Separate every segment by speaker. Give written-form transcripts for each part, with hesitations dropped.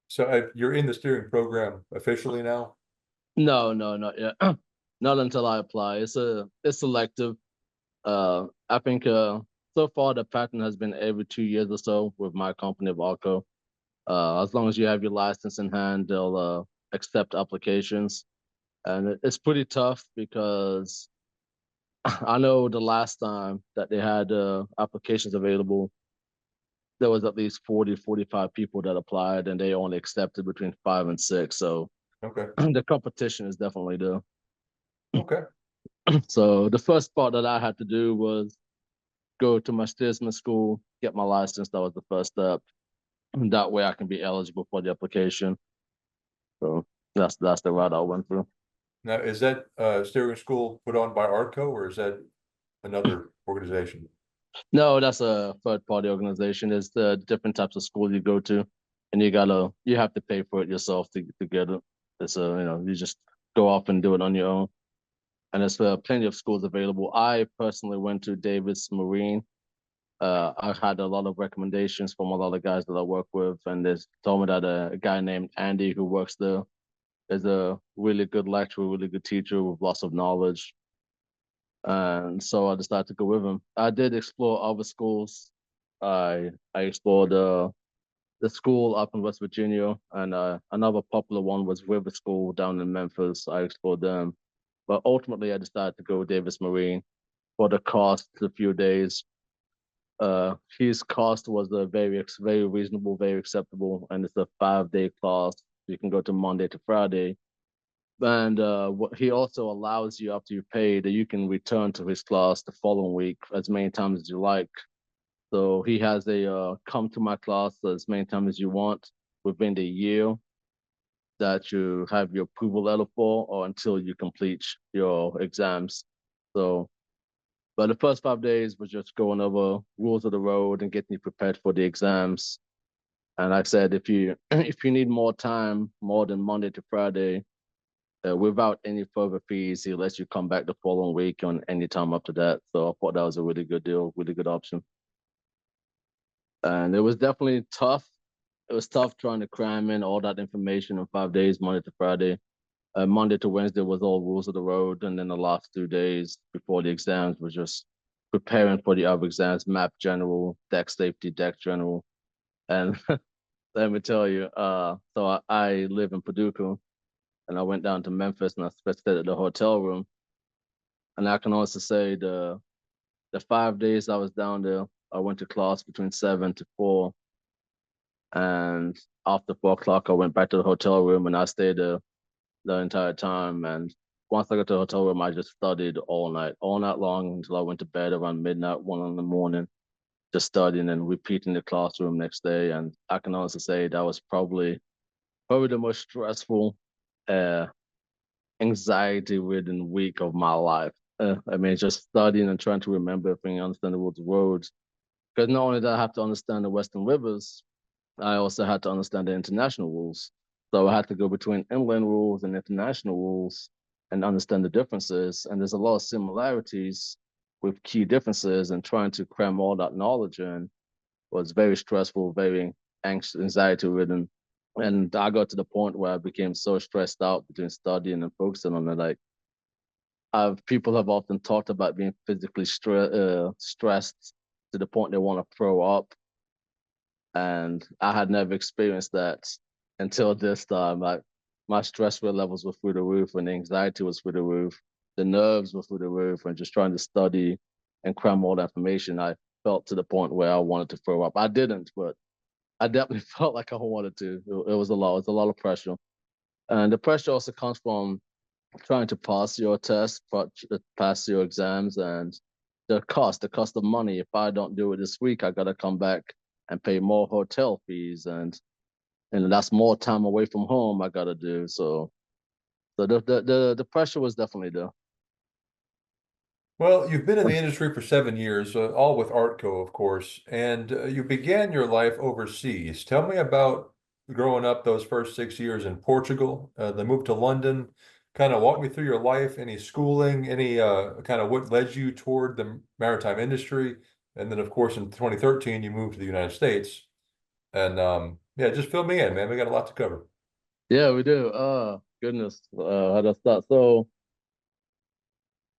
Speaker 1: So you're in the steering program officially now?
Speaker 2: No, no, not yet. Not until I apply. It's selective. I think so far the pattern has been every 2 years or so with my company of Artco. As long as you have your license in hand, they'll accept applications, and it's pretty tough because I know the last time that they had applications available, there was at least 40, 45 people that applied, and they only accepted between 5 and 6. So
Speaker 1: Okay.
Speaker 2: the competition is definitely there.
Speaker 1: Okay.
Speaker 2: So the first part that I had to do was go to my steersman school, get my license. That was the first step. And that way I can be eligible for the application. So that's the route I went through.
Speaker 1: Now, is that steering school put on by Artco or is that another organization?
Speaker 2: No, that's a third party organization. There's the different types of schools you go to, and you have to pay for it yourself to get it. It's a you just go off and do it on your own. And there's plenty of schools available. I personally went to Davis Marine. I had a lot of recommendations from a lot of guys that I work with, and they told me that a guy named Andy who works there is a really good lecturer, really good teacher with lots of knowledge. And so I decided to go with him. I did explore other schools. I explored the school up in West Virginia, and another popular one was River School down in Memphis. I explored them, but ultimately I decided to go with Davis Marine for the cost, a few days. His cost was a very reasonable, very acceptable, and it's a 5 day class. You can go to Monday to Friday, and he also allows you after you pay that you can return to his class the following week as many times as you like. So he has a come to my class as many times as you want within the year that you have your approval letter for, or until you complete your exams. So, but the first 5 days was just going over rules of the road and getting you prepared for the exams. And like I said, if you if you need more time, more than Monday to Friday, without any further fees, he lets you come back the following week on any time after that. So I thought that was a really good deal, really good option. And it was definitely tough. It was tough trying to cram in all that information in 5 days, Monday to Friday. Monday to Wednesday was all rules of the road, and then the last 2 days before the exams was just preparing for the other exams, map general, deck safety, deck general. And let me tell you, I live in Paducah, and I went down to Memphis and I stayed at the hotel room. And I can also say the 5 days I was down there, I went to class between 7 to 4, and after 4 o'clock, I went back to the hotel room and I stayed there the entire time. And once I got to the hotel room, I just studied all night long until I went to bed around midnight, 1 in the morning, just studying and repeating the classroom next day. And I can honestly say that was probably the most stressful, uh, anxiety-ridden week of my life. I mean, just studying and trying to remember everything, understand the rules of roads. Because not only did I have to understand the Western rivers, I also had to understand the international rules. So I had to go between inland rules and international rules and understand the differences. And there's a lot of similarities with key differences, and trying to cram all that knowledge in was very stressful, very anxious, anxiety ridden. And I got to the point where I became so stressed out between studying and focusing on it. Like, people have often talked about being physically stressed to the point they want to throw up, and I had never experienced that until this time. Like, my stress levels were through the roof, and the anxiety was through the roof, the nerves were through the roof, and just trying to study and cram all the information, I felt to the point where I wanted to throw up. I didn't, but I definitely felt like I wanted to. It was a lot. It was a lot of pressure, and the pressure also comes from trying to pass your test, pass your exams, and the cost of money. If I don't do it this week, I gotta come back and pay more hotel fees, and that's more time away from home I gotta do. So the pressure was definitely there.
Speaker 1: Well, you've been in the industry for 7 years, all with Artco, of course, and you began your life overseas. Tell me about growing up those first 6 years in Portugal, the move to London. Kind of walk me through your life, any schooling, any kind of what led you toward the maritime industry. And then, of course, in 2013, you moved to the United States. And Yeah, just fill me in, man. We got a lot to cover.
Speaker 2: Yeah, we do. Goodness, how to start? So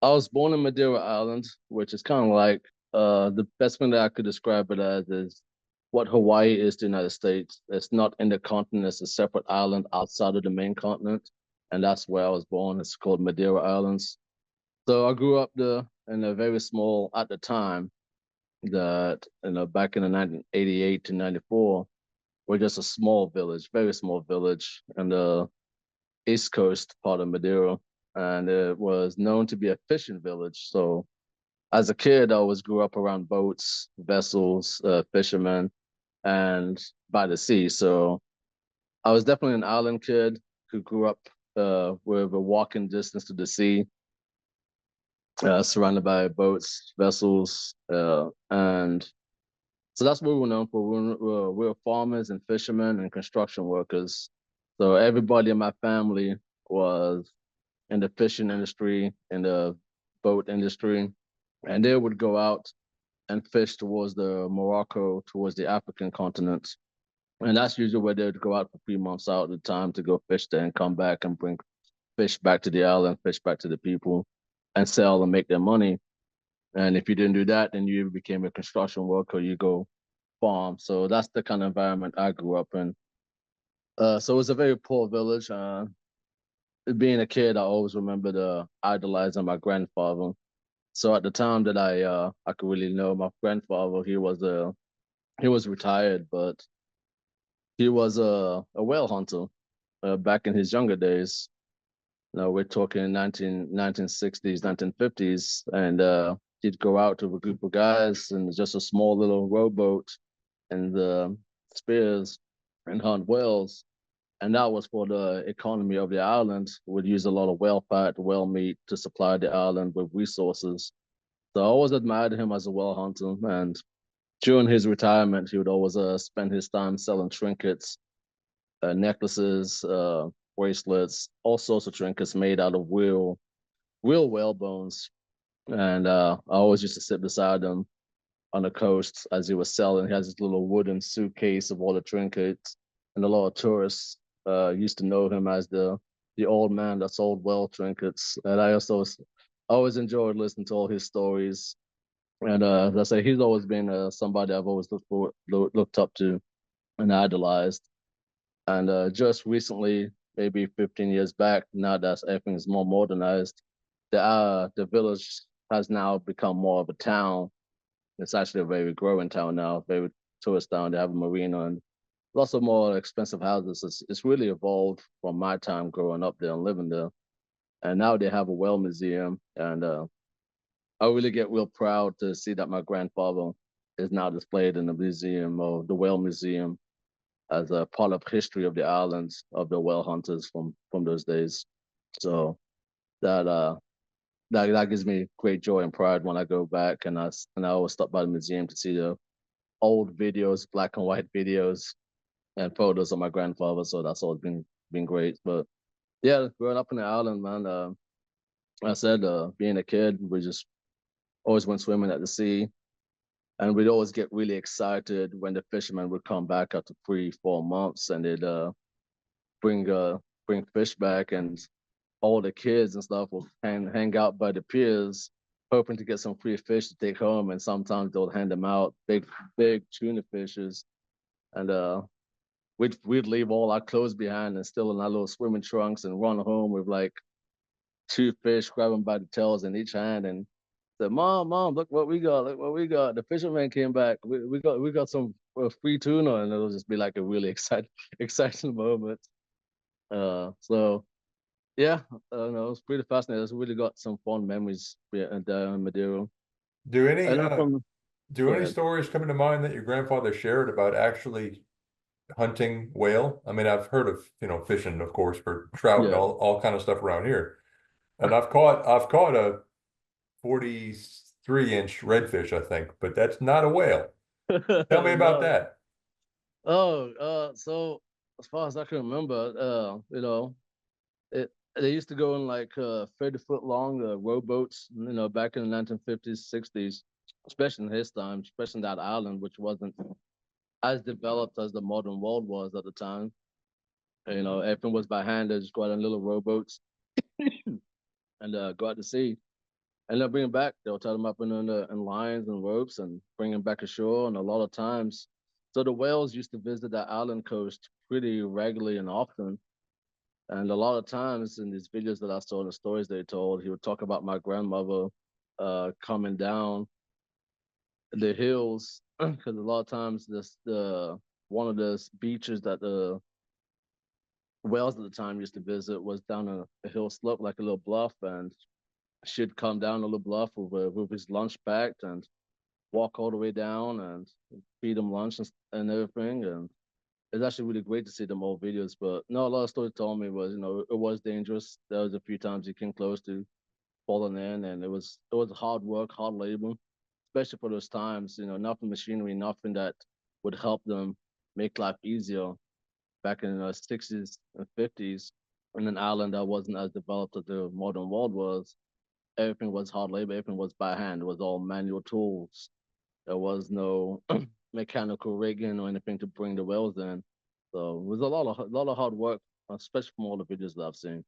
Speaker 2: I was born in Madeira Island, which is kind of like the best way that I could describe it as is what Hawaii is to the United States. It's not in the continent; it's a separate island outside of the main continent, and that's where I was born. It's called Madeira Islands. So I grew up there in a very small at the time that back in the 1988 to 94, we're just a small village, very small village, in the east coast part of Madeira, and it was known to be a fishing village. So as a kid, I always grew up around boats, vessels, fishermen, and by the sea. So I was definitely an island kid who grew up with a walking distance to the sea, surrounded by boats, vessels, and so that's what we were known for. We were farmers and fishermen and construction workers. So everybody in my family was in the fishing industry, in the boat industry, and they would go out and fish towards the Morocco, towards the African continent. And that's usually where they'd go out for 3 months out at a time to go fish there and come back and bring fish back to the island, fish back to the people, and sell and make their money. And if you didn't do that, then you became a construction worker, you go farm. So that's the kind of environment I grew up in. So it was a very poor village. Being a kid, I always remembered idolizing my grandfather. So at the time that I could really know my grandfather, he was retired, but he was a whale hunter back in his younger days. We're talking 1960s, 1950s, and he'd go out with a group of guys in just a small little rowboat and the spears and hunt whales. And that was for the economy of the island. Would use a lot of whale fat, whale meat to supply the island with resources. So I always admired him as a whale hunter. And during his retirement, he would always spend his time selling trinkets, necklaces, bracelets, all sorts of trinkets made out of real whale bones. And I always used to sit beside him on the coast as he was selling. He has this little wooden suitcase of all the trinkets, and a lot of tourists used to know him as the old man that sold well trinkets. And I also always enjoyed listening to all his stories. And as I say, he's always been somebody I've always looked up to and idolized. And just recently, maybe 15 years back, now that everything is more modernized, the village has now become more of a town. It's actually a very growing town now, very tourist town. They have a marina and lots of more expensive houses. It's really evolved from my time growing up there and living there. And now they have a whale museum, and I really get real proud to see that my grandfather is now displayed in the museum of the whale museum as a part of history of the islands of the whale hunters from those days. So that that gives me great joy and pride when I go back, and I always stop by the museum to see the old videos, black and white videos and photos of my grandfather. So that's always been great. But yeah, growing up in the island, man, I said being a kid, we just always went swimming at the sea, and we'd always get really excited when the fishermen would come back after 3, 4 months, and they'd bring uh bring fish back, and all the kids and stuff will hang out by the piers, hoping to get some free fish to take home. And sometimes they'll hand them out big tuna fishes, and we'd leave all our clothes behind and still in our little swimming trunks and run home with like 2 fish, grab them by the tails in each hand, and said, "Mom, look what we got! Look what we got! The fisherman came back. We got some free tuna," and it'll just be like a really exciting moment. So yeah, no, it's pretty fascinating. It's really got some fond memories down in Madeira.
Speaker 1: Do any
Speaker 2: And then from
Speaker 1: do
Speaker 2: Go
Speaker 1: any
Speaker 2: ahead.
Speaker 1: stories come to mind that your grandfather shared about actually hunting whale? I mean, I've heard of, fishing, of course, for trout and
Speaker 2: Yeah.
Speaker 1: all kind of stuff around here. And I've caught a 43-inch redfish, I think, but that's not a whale. Tell me about
Speaker 2: No.
Speaker 1: that.
Speaker 2: Oh, so as far as I can remember, they used to go in like 30-foot long rowboats, back in the 1950s, 60s, especially in his time, especially in that island, which wasn't as developed as the modern world was at the time. You know, everything was by hand. They just go out on little rowboats and go out to sea. And they'll bring them back. They'll tie them up in lines and ropes and bring them back ashore. And a lot of times, so the whales used to visit the island coast pretty regularly and often. And a lot of times in these videos that I saw and the stories they told, he would talk about my grandmother coming down the hills because a lot of times this the one of the beaches that the whales at the time used to visit was down a hill slope like a little bluff, and she'd come down a little bluff with his lunch packed and walk all the way down and feed them lunch and everything. And it's actually really great to see them old videos. But no, a lot of stories told me was, you know, it was dangerous. There was a few times he came close to falling in, and it was hard work, hard labor, especially for those times. You know, nothing machinery, nothing that would help them make life easier back in the 60s and 50s in an island that wasn't as developed as the modern world was. Everything was hard labor, everything was by hand, it was all manual tools. There was no mechanical rigging or anything to bring the wells in. So it was a lot of hard work, especially from all the videos that I've seen.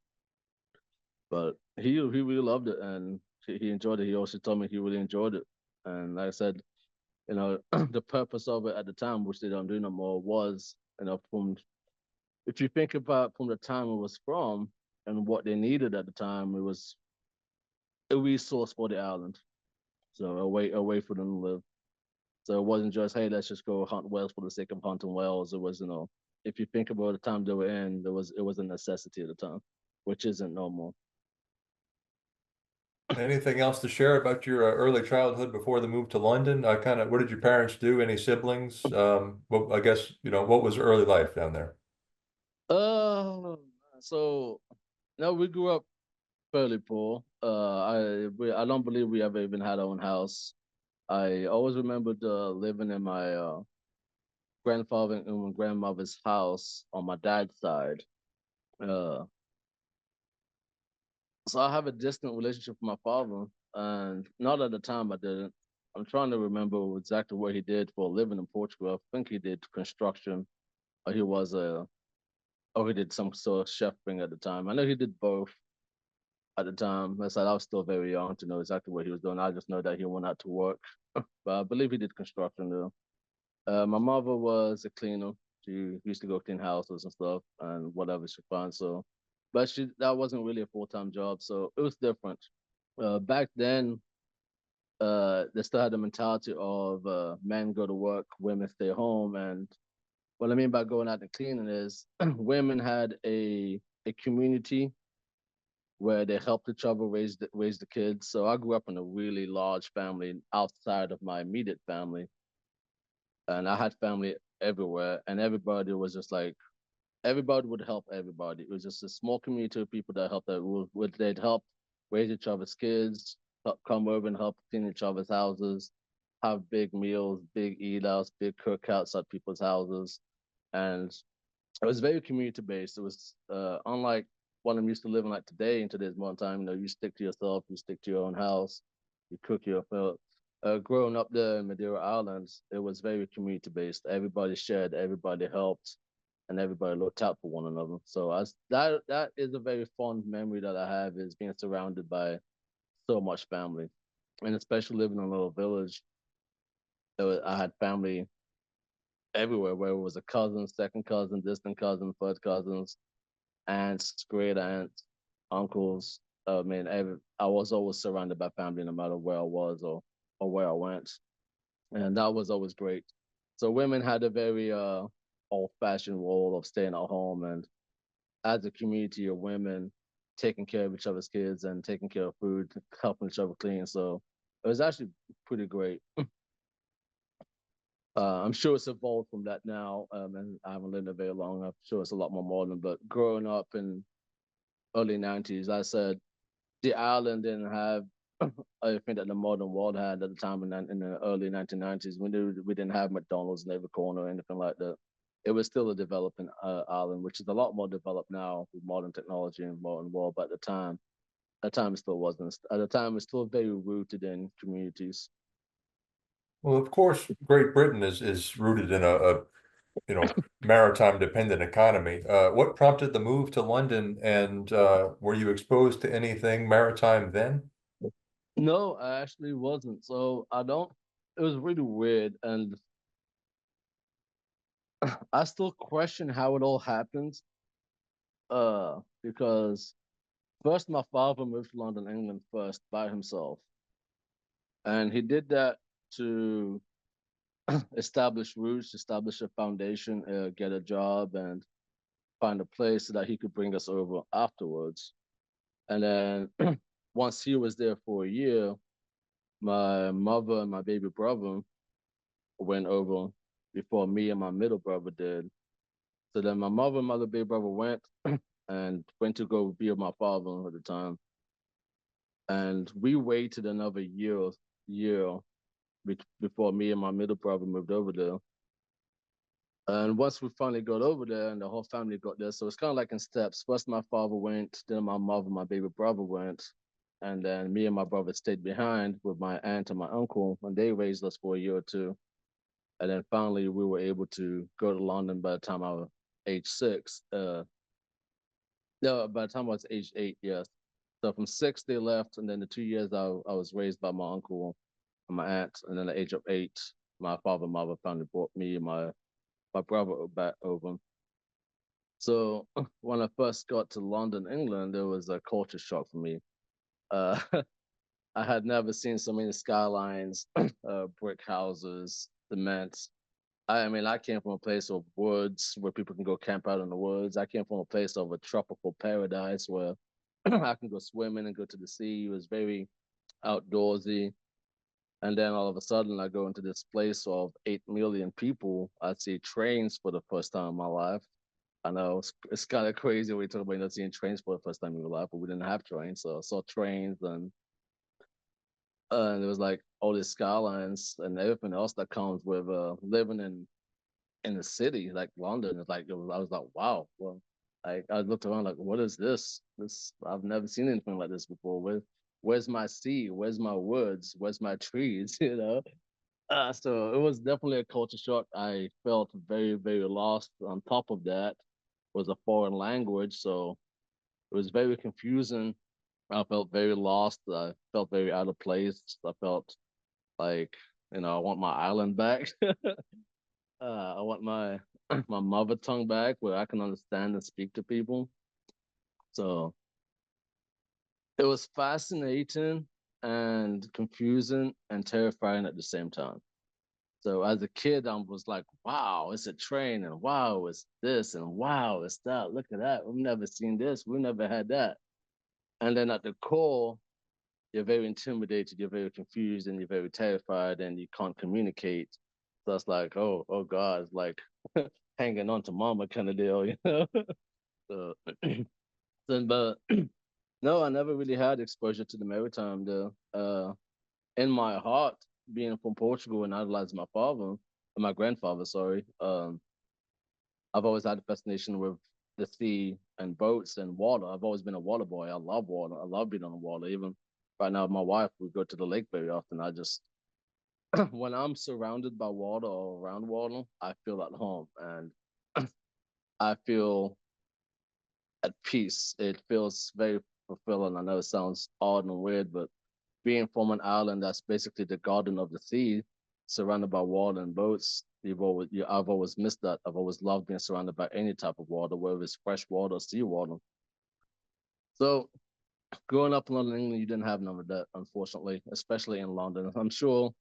Speaker 2: But he really loved it and he enjoyed it. He also told me he really enjoyed it. And like I said, you know, the purpose of it at the time, which they don't do no more, was, you know, from if you think about from the time it was from and what they needed at the time, it was a resource for the island. So a way for them to live. So it wasn't just, hey, let's just go hunt whales for the sake of hunting whales. It was, you know, if you think about the time they were in, it was a necessity at the time, which isn't normal.
Speaker 1: Anything else to share about your early childhood before the move to London? Kind of, what did your parents do? Any siblings? Well, I guess, what was early life down there?
Speaker 2: Uh, so no, we grew up fairly poor. I don't believe we ever even had our own house. I always remembered living in my grandfather and grandmother's house on my dad's side. Uh, so I have a distant relationship with my father, and not at the time I didn't. I'm trying to remember exactly what he did for a living in Portugal. I think he did construction, or or he did some sort of chef thing at the time. I know he did both at the time. I said I was still very young to know exactly what he was doing. I just know that he went out to work, but I believe he did construction though. My mother was a cleaner. She used to go clean houses and stuff and whatever she found. So, but that wasn't really a full-time job, so it was different. Back then, they still had the mentality of men go to work, women stay home. And what I mean by going out and cleaning is women had a community where they helped each other raise the kids. So I grew up in a really large family outside of my immediate family, and I had family everywhere, and everybody was just like everybody would help everybody. It was just a small community of people that helped they'd help raise each other's kids, help come over and help clean each other's houses, have big meals, big eat outs, big cookouts at people's houses. And it was very community based. It was unlike what I'm used to living like today in today's modern time. You know, you stick to yourself, you stick to your own house, you cook your food. Growing up there in Madeira Islands, it was very community based. Everybody shared, everybody helped, and everybody looked out for one another. So that is a very fond memory that I have, is being surrounded by so much family, and especially living in a little village. I had family everywhere, where it was a cousin, second cousin, distant cousin, third cousins, aunts, great aunts, uncles. I mean, I was always surrounded by family no matter where I was or where I went, and that was always great. So women had a very old-fashioned role of staying at home, and as a community of women, taking care of each other's kids and taking care of food, helping each other clean. So it was actually pretty great. I'm sure it's evolved from that now, and I haven't lived there very long. I'm sure it's a lot more modern. But growing up in early '90s, I said the island didn't have everything that the modern world had at the time in the early 1990s. We didn't have McDonald's in every corner or anything like that. It was still a developing island, which is a lot more developed now with modern technology and modern world. But at the time it still wasn't. At the time, it's still very rooted in communities.
Speaker 1: Well, of course, Great Britain is rooted in a maritime dependent economy. What prompted the move to London, and were you exposed to anything maritime then?
Speaker 2: No, I actually wasn't. So I don't. It was really weird, and I still question how it all happened. Because first my father moved to London, England first by himself, and he did that to establish roots, establish a foundation, get a job, and find a place so that he could bring us over afterwards. And then once he was there for a year, my mother and my baby brother went over before me and my middle brother did. So then my mother and my little baby brother went and went to go be with my father at the time. And we waited another year before me and my middle brother moved over there. And once we finally got over there and the whole family got there, so it's kind of like in steps. First, my father went, then my mother, my baby brother went, and then me and my brother stayed behind with my aunt and my uncle, and they raised us for a year or two. And then finally, we were able to go to London by the time I was age 6. No, by the time I was age 8, yes. So from 6, they left, and then the 2 years I was raised by my uncle and my aunt, and then at the age of 8, my father and mother finally brought me and my brother back over. So when I first got to London, England, there was a culture shock for me. Uh, I had never seen so many skylines, brick houses, cement. I mean, I came from a place of woods where people can go camp out in the woods. I came from a place of a tropical paradise where I can go swimming and go to the sea. It was very outdoorsy. And then all of a sudden, I go into this place of 8 million people. I see trains for the first time in my life. I know it's kind of crazy when we talk about not seeing trains for the first time in your life, but we didn't have trains. So I saw trains and it was like all these skylines and everything else that comes with living in the city like London. It's like I was like, wow. Well, I looked around like, what is this? This I've never seen anything like this before. Where's my sea? Where's my woods? Where's my trees? You know. So it was definitely a culture shock. I felt very, very lost. On top of that, was a foreign language, so it was very confusing. I felt very lost. I felt very out of place. I felt like, I want my island back. I want my my mother tongue back where I can understand and speak to people. So it was fascinating and confusing and terrifying at the same time. So as a kid, I was like, wow, it's a train, and wow, it's this, and wow, it's that. Look at that. We've never seen this. We've never had that. And then at the core, you're very intimidated, you're very confused, and you're very terrified, and you can't communicate. So it's like, oh God, it's like hanging on to mama kind of deal, you know? So, but no, I never really had exposure to the maritime though. In my heart, being from Portugal and idolizing my father, my grandfather, sorry, I've always had a fascination with the sea and boats and water. I've always been a water boy. I love water. I love being on the water. Even right now, with my wife, we go to the lake very often. I just, when I'm surrounded by water or around water, I feel at home and I feel at peace. It feels very fulfilling. I know it sounds odd and weird, but being from an island that's basically the garden of the sea, surrounded by water and boats, I've always missed that. I've always loved being surrounded by any type of water, whether it's fresh water or seawater. So growing up in London, England, you didn't have none of that, unfortunately, especially in London. I'm sure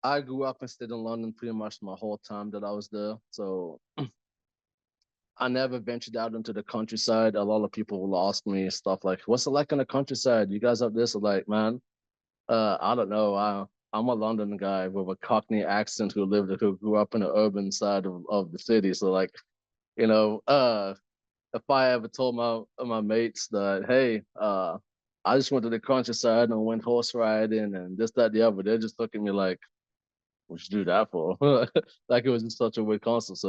Speaker 2: I grew up and stayed in London pretty much my whole time that I was there. So I never ventured out into the countryside. A lot of people will ask me stuff like, "What's it like in the countryside? You guys have this?" I'm like, man, I don't know. I'm a London guy with a Cockney accent who grew up in the urban side of the city. So like, if I ever told my mates that, hey, I just went to the countryside and went horse riding and this, that, the other, they just look at me like, what you do that for? Like it was just such a weird concept.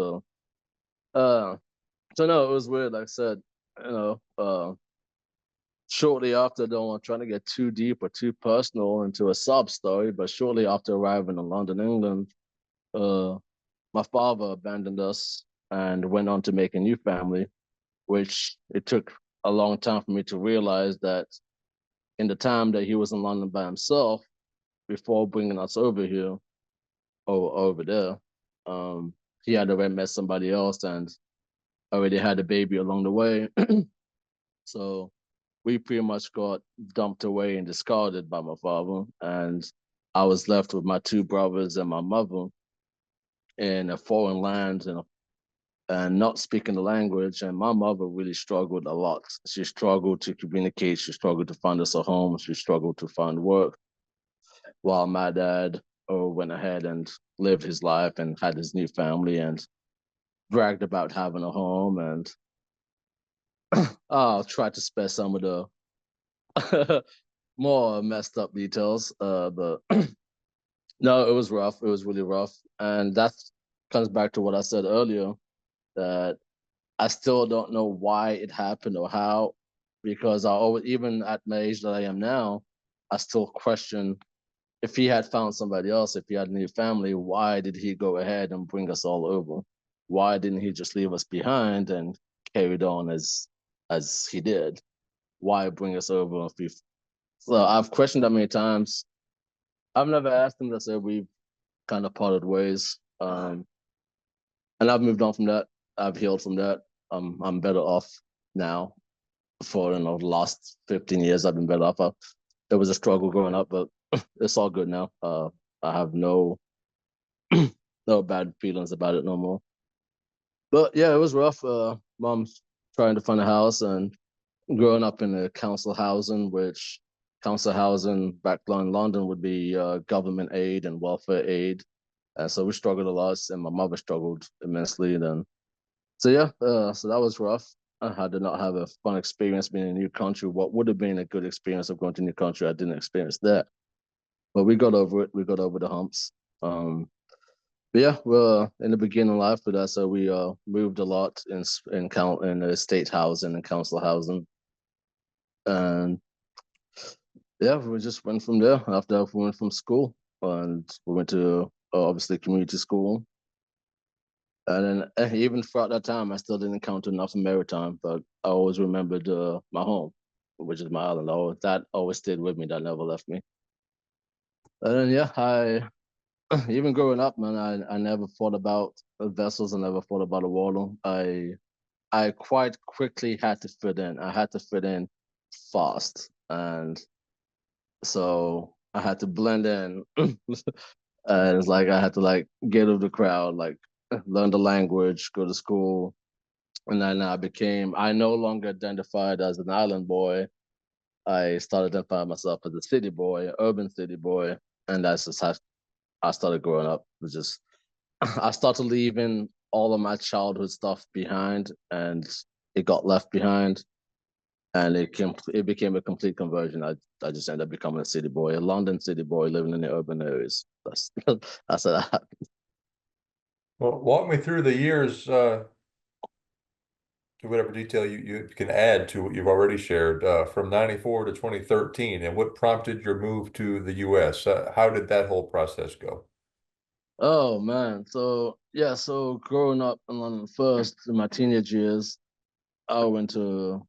Speaker 2: Uh, so no, it was weird. Like I said, you know, shortly after, I don't want trying to get too deep or too personal into a sob story, but shortly after arriving in London, England, uh, my father abandoned us and went on to make a new family, which it took a long time for me to realize that in the time that he was in London by himself before bringing us over here or over there, um, he had already met somebody else and already had a baby along the way. So we pretty much got dumped away and discarded by my father. And I was left with my two brothers and my mother in a foreign land and not speaking the language. And my mother really struggled a lot. She struggled to communicate. She struggled to find us a home. She struggled to find work. While my dad went ahead and lived his life and had his new family and bragged about having a home. And I'll try to spare some of the more messed up details. But no, it was rough. It was really rough. And that comes back to what I said earlier, that I still don't know why it happened or how, because I always, even at my age that I am now, I still question if he had found somebody else, if he had a new family, why did he go ahead and bring us all over? Why didn't he just leave us behind and carried on as he did? Why bring us over? So I've questioned that many times. I've never asked him. I said we've kind of parted ways, and I've moved on from that. I've healed from that. I'm better off now. For the last 15 years, I've been better off. There was a struggle growing up, but it's all good now. I have no bad feelings about it no more. But yeah, it was rough. Mom's trying to find a house and growing up in a council housing, which council housing back in London would be government aid and welfare aid. And so we struggled a lot, and my mother struggled immensely. And so yeah, so that was rough. I did not have a fun experience being in a new country. What would have been a good experience of going to a new country, I didn't experience that. But we got over it. We got over the humps. But yeah, well, in the beginning of life with us, so we moved a lot in estate housing and council housing, and yeah, we just went from there. After we went from school, and we went to obviously community school, and then even throughout that time, I still didn't encounter nothing maritime, but I always remembered my home, which is my island. That always stayed with me. That never left me. And then yeah, I even growing up, man, I never thought about vessels. I never thought about a water. I quite quickly had to fit in. I had to fit in fast, and so I had to blend in. And it's like I had to like get with the crowd, like learn the language, go to school, and then I no longer identified as an island boy. I started identifying myself as a city boy, urban city boy, and that's just how I started growing up. It was just I started leaving all of my childhood stuff behind, and it got left behind, and it became a complete conversion. I just ended up becoming a city boy, a London city boy living in the urban areas. That's that.
Speaker 1: Well, walk me through the years, to whatever detail you can add to what you've already shared, from 94 to 2013, and what prompted your move to the US. How did that whole process go?
Speaker 2: Oh man, so yeah, so growing up in London first in my teenage years, I went to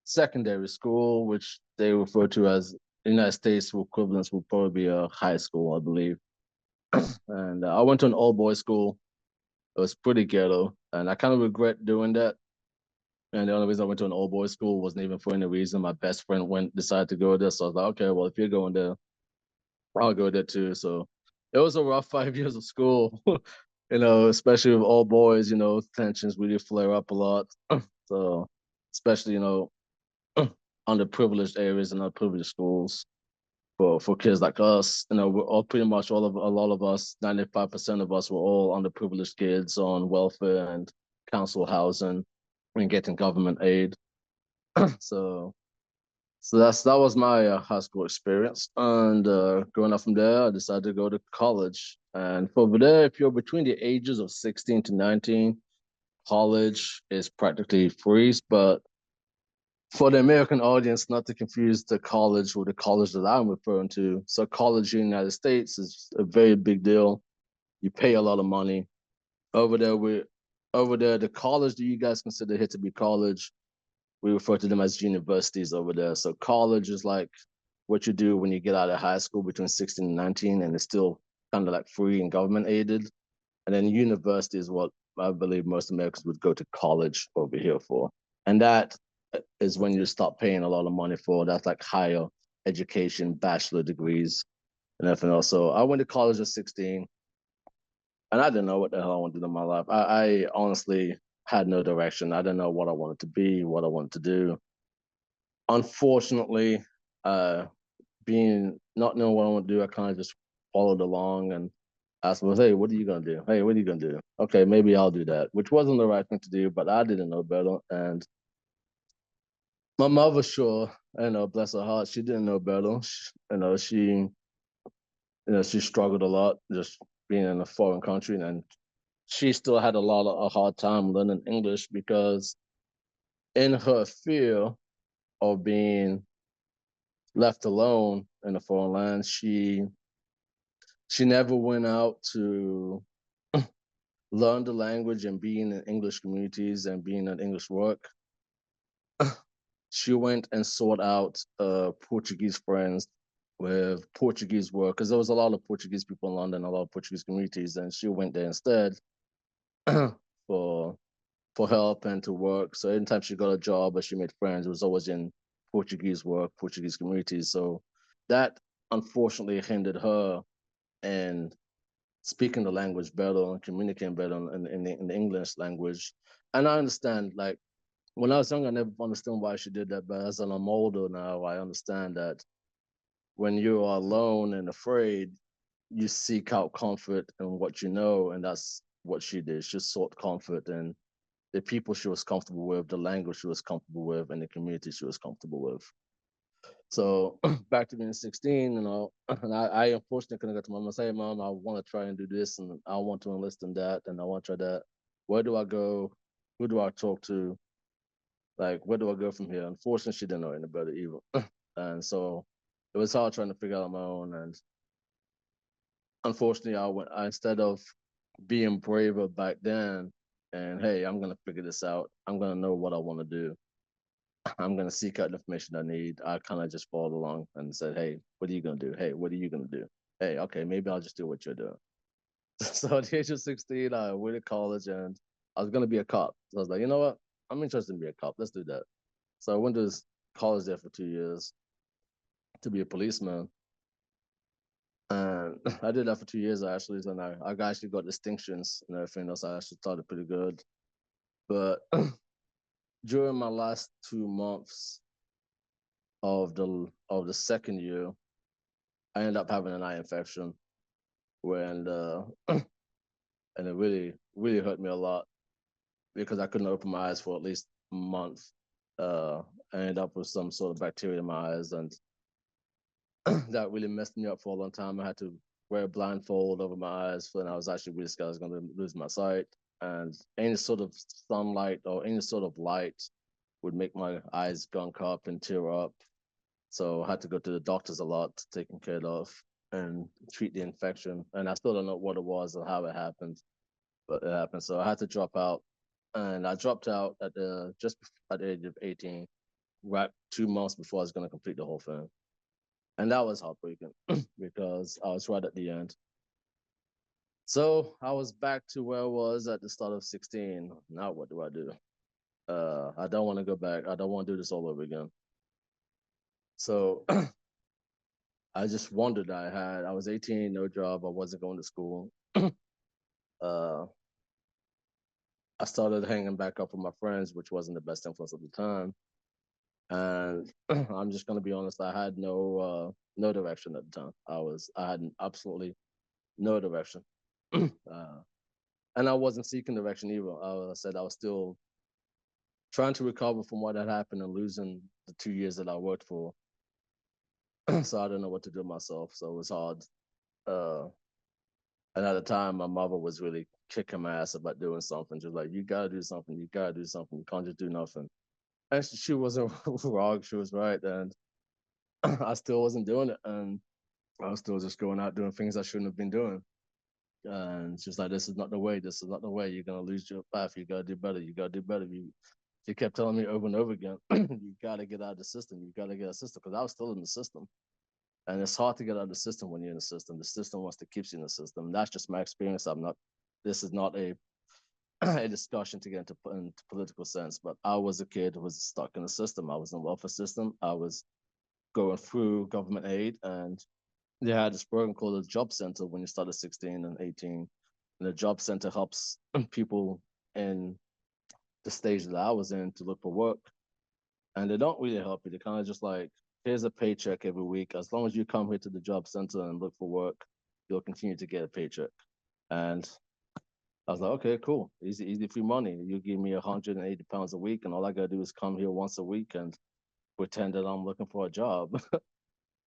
Speaker 2: secondary school, which they refer to as United States equivalents would probably be a high school, I believe. And I went to an all boys school. It was pretty ghetto, and I kind of regret doing that. And the only reason I went to an all boys school wasn't even for any reason. My best friend decided to go there, so I was like, okay, well, if you're going there, I'll go there too. So it was a rough 5 years of school, especially with all boys. Tensions really flare up a lot. So especially underprivileged areas and underprivileged schools for kids like us. We're all pretty much a lot of us, 95% of us were all underprivileged kids on welfare and council housing and getting government aid. So that was my high school experience. And growing up from there, I decided to go to college. And for over there, if you're between the ages of 16 to 19, college is practically free. But For the American audience, not to confuse the college with the college that I'm referring to. So college in the United States is a very big deal. You pay a lot of money. Over there, the college that you guys consider here to be college, we refer to them as universities over there. So college is like what you do when you get out of high school between 16 and 19, and it's still kind of like free and government aided. And then university is what I believe most Americans would go to college over here for. And that is when you start paying a lot of money for. That's like higher education, bachelor degrees, and everything else. So I went to college at 16, and I didn't know what the hell I wanted to do in my life. I honestly had no direction. I didn't know what I wanted to be, what I wanted to do. Unfortunately, uh, being not knowing what I want to do, I kind of just followed along and asked myself, "Hey, what are you gonna do? Hey, what are you gonna do? Okay, maybe I'll do that," which wasn't the right thing to do, but I didn't know better. And my mother, sure, bless her heart, she didn't know better. She struggled a lot just being in a foreign country, and she still had a hard time learning English because in her fear of being left alone in a foreign land, she never went out to learn the language and being in English communities and being in English work. She went and sought out Portuguese friends with Portuguese work because there was a lot of Portuguese people in London, a lot of Portuguese communities, and she went there instead for for help and to work. So anytime she got a job or she made friends, it was always in Portuguese work, Portuguese communities. So that unfortunately hindered her in speaking the language better and communicating better in the English language. And I understand, like, when I was young, I never understood why she did that. But as I'm older now, I understand that when you are alone and afraid, you seek out comfort in what you know. And that's what she did. She sought comfort in the people she was comfortable with, the language she was comfortable with, and the community she was comfortable with. So back to being 16, and I unfortunately couldn't go to mom and say, "Mom, I want to try and do this, and I want to enlist in that, and I want to try that. Where do I go? Who do I talk to? Like, where do I go from here?" Unfortunately, she didn't know any better either, and so it was hard trying to figure out on my own. And unfortunately, instead of being braver back then, and hey, I'm gonna figure this out. I'm gonna know what I want to do. I'm gonna seek out the information I need. I kind of just followed along and said, "Hey, what are you gonna do? Hey, what are you gonna do? Hey, okay, maybe I'll just do what you're doing." So at the age of 16, I went to college and I was gonna be a cop. So I was like, you know what? I'm interested in being a cop. Let's do that. So I went to college there for 2 years to be a policeman. And I did that for 2 years actually. And I actually got distinctions and everything else. I actually started pretty good. But during my last 2 months of the second year, I ended up having an eye infection when and it really hurt me a lot because I couldn't open my eyes for at least a month. I ended up with some sort of bacteria in my eyes, and that really messed me up for a long time. I had to wear a blindfold over my eyes, and I was actually really scared I was going to lose my sight. And any sort of sunlight or any sort of light would make my eyes gunk up and tear up. So I had to go to the doctors a lot, taken care of and treat the infection. And I still don't know what it was or how it happened, but it happened. So I had to drop out, and I dropped out just at the age of 18, right 2 months before I was going to complete the whole thing. And that was heartbreaking because I was right at the end. So I was back to where I was at the start of 16. Now what do I do? I don't want to go back. I don't want to do this all over again. So I just wondered. I was 18, no job. I wasn't going to school. uh, I started hanging back up with my friends, which wasn't the best influence at the time. And I'm just gonna be honest, I had no direction at the time. I had absolutely no direction. And I wasn't seeking direction either. I said I was still trying to recover from what had happened and losing the 2 years that I worked for. So I didn't know what to do myself. So it was hard. Uh, and at the time, my mother was really kicking my ass about doing something. Just like, you gotta do something. You gotta do something. You can't just do nothing. And she wasn't wrong. She was right, and I still wasn't doing it, and I was still just going out doing things I shouldn't have been doing. And she's like, "This is not the way. This is not the way. You're gonna lose your path. You gotta do better. You gotta do better." She kept telling me over and over again, "You gotta get out of the system. You gotta get out of the system." Because I was still in the system, and it's hard to get out of the system when you're in the system. The system wants to keep you in the system. That's just my experience. I'm not. This is not a a discussion to get into political sense. But I was a kid who was stuck in the system. I was in the welfare system. I was going through government aid, and they had this program called the Job Center when you start at 16 and 18. And the Job Center helps people in the stage that I was in to look for work. And they don't really help you. They kind of just like, here's a paycheck every week. As long as you come here to the Job Center and look for work, you'll continue to get a paycheck. And I was like, okay, cool. Easy free money. You give me £180 a week, and all I gotta do is come here once a week and pretend that I'm looking for a job.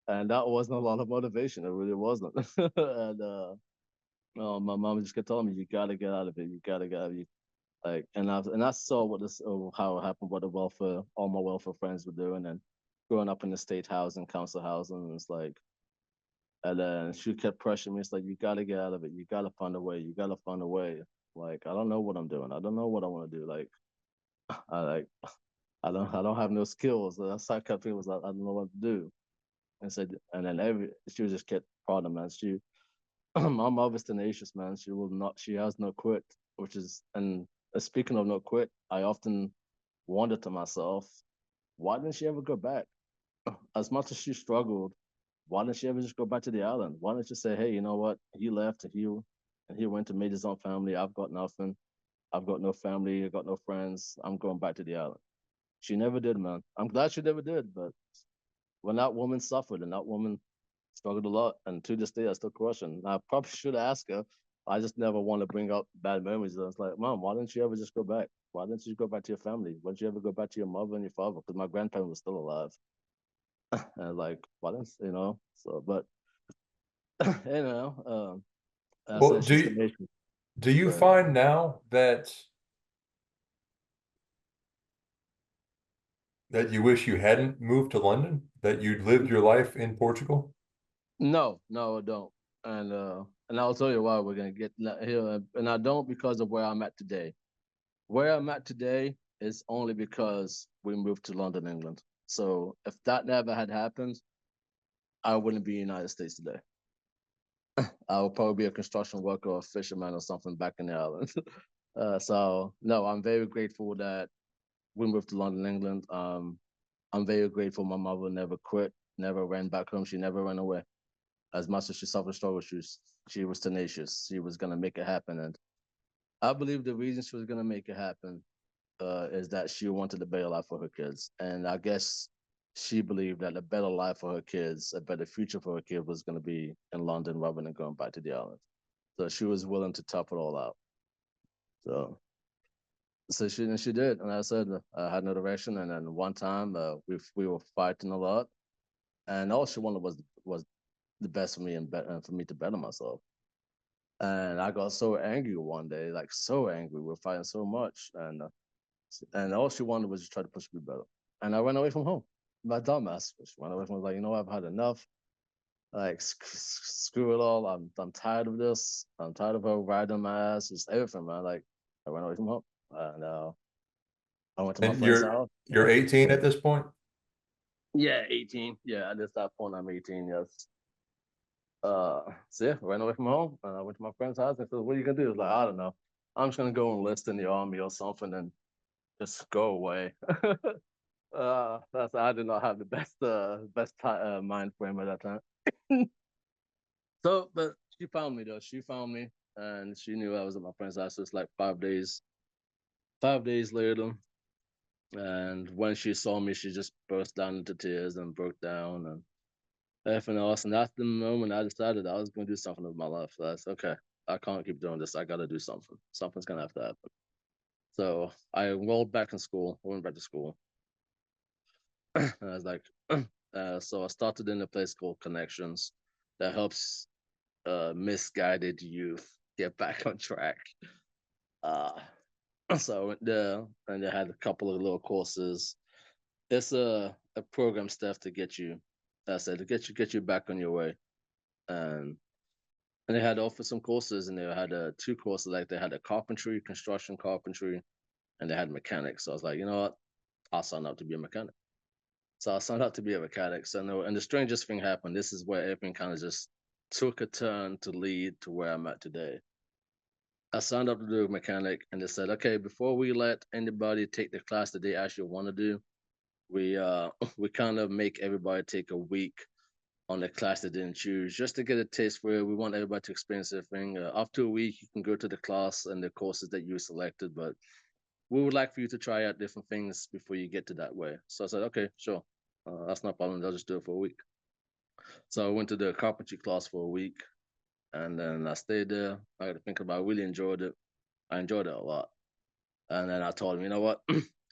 Speaker 2: And that wasn't a lot of motivation. It really wasn't. And my mom just kept telling me, "You gotta get out of it. You gotta get out of it." Like, and I saw what this how it happened, what the welfare, all my welfare friends were doing, and growing up in the state housing, council housing, and it's like, and then she kept pressuring me. It's like, you gotta get out of it. You gotta find a way. You gotta find a way. Like, I don't know what I'm doing. I don't know what I want to do. Like, I like, I don't have no skills. That's how I kept feeling. Was like, I don't know what to do. And said, and then she was just kept prodding, man. My mother's tenacious, man. She will not. She has no quit, which is, and speaking of no quit, I often wonder to myself, why didn't she ever go back? As much as she struggled, why didn't she ever just go back to the island? Why didn't she say, hey, you know what? He left and he went to made his own family. I've got nothing. I've got no family. I've got no friends. I'm going back to the island. She never did, man. I'm glad she never did, but when that woman suffered and that woman struggled a lot, and to this day I still question. I probably should ask her. I just never want to bring up bad memories. I was like, Mom, why didn't you ever just go back? Why didn't you go back to your family? Why didn't you ever go back to your mother and your father? Because my grandparents were still alive. And like, why didn't you know? So, but you know, I
Speaker 1: Well,
Speaker 2: said she's the nation.
Speaker 1: do you
Speaker 2: But
Speaker 1: find now that you wish you hadn't moved to London, that you'd lived your life in Portugal?
Speaker 2: no, I don't. And I'll tell you why we're gonna get here. And I don't because of where I'm at today. Where I'm at today is only because we moved to London, England. So if that never had happened, I wouldn't be in the United States today. I would probably be a construction worker or a fisherman or something back in the island. So no, I'm very grateful that we moved to London, England. I'm very grateful my mother never quit, never ran back home. She never ran away. As much as she suffered struggle, she was tenacious. She was gonna make it happen, and I believe the reason she was gonna make it happen is that she wanted a better life for her kids. And I guess she believed that a better life for her kids, a better future for her kid was going to be in London rather than going back to the island. So she was willing to tough it all out. So, she did. And I said, I had no direction. And then one time we were fighting a lot. And all she wanted was the best for me and for me to better myself. And I got so angry one day, like so angry. We were fighting so much. And all she wanted was to try to push me better. And I ran away from home. My dumbass. She ran away from like, I've had enough. Like, screw it all. I'm tired of this. I'm tired of her riding my ass. Just everything, man. Like, I ran away from home. And I went to my
Speaker 1: And
Speaker 2: friend's house.
Speaker 1: you're 18 at this point?
Speaker 2: Yeah, 18. Yeah, at this that point, I'm 18. Yes. So yeah, ran away from home, and I went to my friend's house. And said, "What are you gonna do?" I was like, "I don't know. I'm just gonna go enlist in the army or something and just go away." That's I did not have the best mind frame at that time. So, but she found me though. She found me, and she knew I was at my friend's house. So it's like 5 days. 5 days later, and when she saw me, she just burst down into tears and broke down and everything else. And that's the moment I decided I was going to do something with my life. So that's okay. I can't keep doing this. I got to do something. Something's gonna have to happen. So I enrolled back in school. I went back to school. And I was like, so I started in a place called Connections that helps misguided youth get back on track. Uh, so I went there and they had a couple of little courses. It's a program stuff to get you, I said, to get you back on your way. And they had offered some courses, and they had two courses. Like they had a carpentry, construction carpentry, and they had mechanics. So I was like, you know what, I'll sign up to be a mechanic. So I signed up to be a mechanic. So no, and the strangest thing happened. This is where everything kind of just took a turn to lead to where I'm at today. I signed up to do a mechanic, and they said, okay, before we let anybody take the class that they actually want to do, we we kind of make everybody take a week on the class they didn't choose, just to get a taste for it. We want everybody to experience everything. After a week, you can go to the class and the courses that you selected, but we would like for you to try out different things before you get to that way. So I said, okay, sure. That's no problem. I'll just do it for a week. So I went to the carpentry class for a week, and then I stayed there. I had to think about it. I really enjoyed it. I enjoyed it a lot. And then I told him, you know what?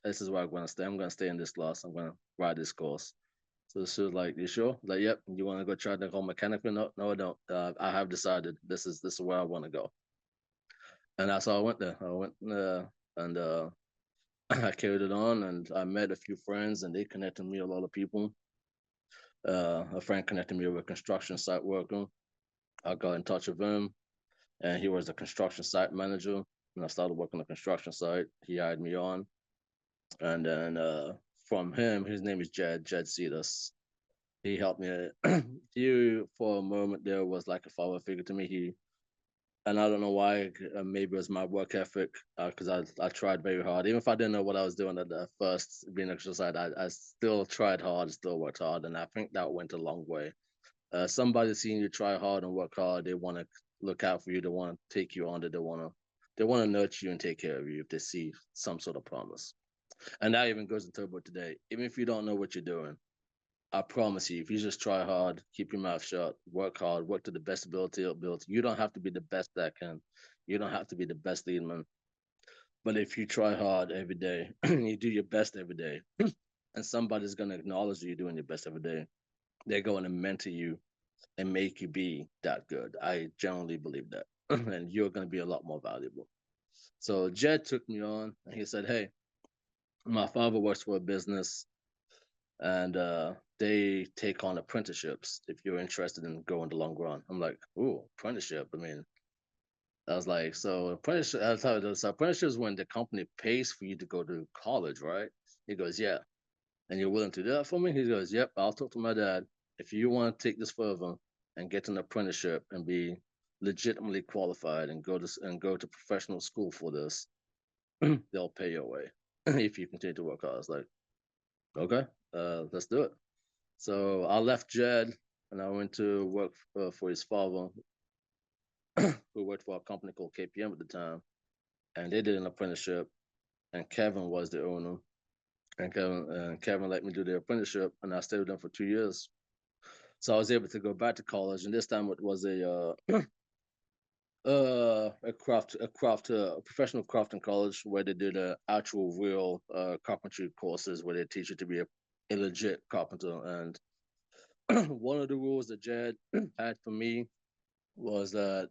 Speaker 2: This is where I'm going to stay. I'm going to stay in this class. I'm going to ride this course. So she was like, "You sure?" Like, "Yep." You want to go try the whole mechanic? No, no, I don't. I have decided this is where I want to go. And that's how I went there. I went and I carried it on, and I met a few friends, and they connected me with a lot of people. A friend connected me with a construction site worker. I got in touch with him, and he was a construction site manager. And I started working on a construction site. He hired me on, and then from him, his name is Jed Cetus. He helped me. He for a moment there was like a father figure to me. And I don't know why. Maybe it was my work ethic, because I tried very hard. Even if I didn't know what I was doing at the first being exercise, I still tried hard, still worked hard, and I think that went a long way. Somebody seeing you try hard and work hard, they want to look out for you. They want to take you on. They want to nurture you and take care of you if they see some sort of promise. And that even goes to turbo today. Even if you don't know what you're doing, I promise you, if you just try hard, keep your mouth shut, work hard, work to the best ability, you don't have to be the best that can. You don't have to be the best leadman. But if you try hard every day, you do your best every day, and somebody's going to acknowledge you doing your best every day, they're going to mentor you and make you be that good. I generally believe that. And you're going to be a lot more valuable. So Jed took me on, and he said, hey, my father works for a business, and they take on apprenticeships if you're interested in going the long run. I'm like, ooh, apprenticeship. I mean, I was like, so apprenticeship. I thought this apprenticeship is when the company pays for you to go to college, right? He goes, yeah. And you're willing to do that for me? He goes, yep. I'll talk to my dad. If you want to take this further and get an apprenticeship and be legitimately qualified and go to professional school for this, they'll pay your way if you continue to work hard. I was like, okay, let's do it. So I left Jed and I went to work for his father, who worked for a company called KPM at the time. And they did an apprenticeship, and Kevin was the owner. And Kevin let me do the apprenticeship, and I stayed with them for 2 years. So I was able to go back to college, and this time it was a professional crafting college where they did actual real carpentry courses where they teach you to be a legit carpenter. And one of the rules that Jed had for me was that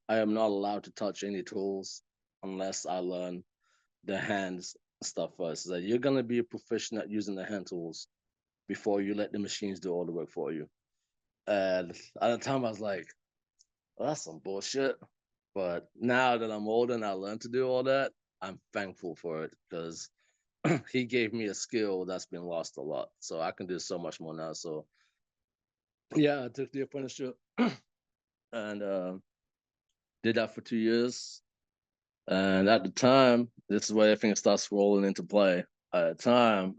Speaker 2: I am not allowed to touch any tools unless I learn the hands stuff first. So that you're gonna be a proficient at using the hand tools before you let the machines do all the work for you. And at the time, I was like, well, "That's some bullshit." But now that I'm older and I learned to do all that, I'm thankful for it because he gave me a skill that's been lost a lot. So I can do so much more now. So yeah, I took the apprenticeship and did that for 2 years. And at the time, this is where everything starts rolling into play. At the time,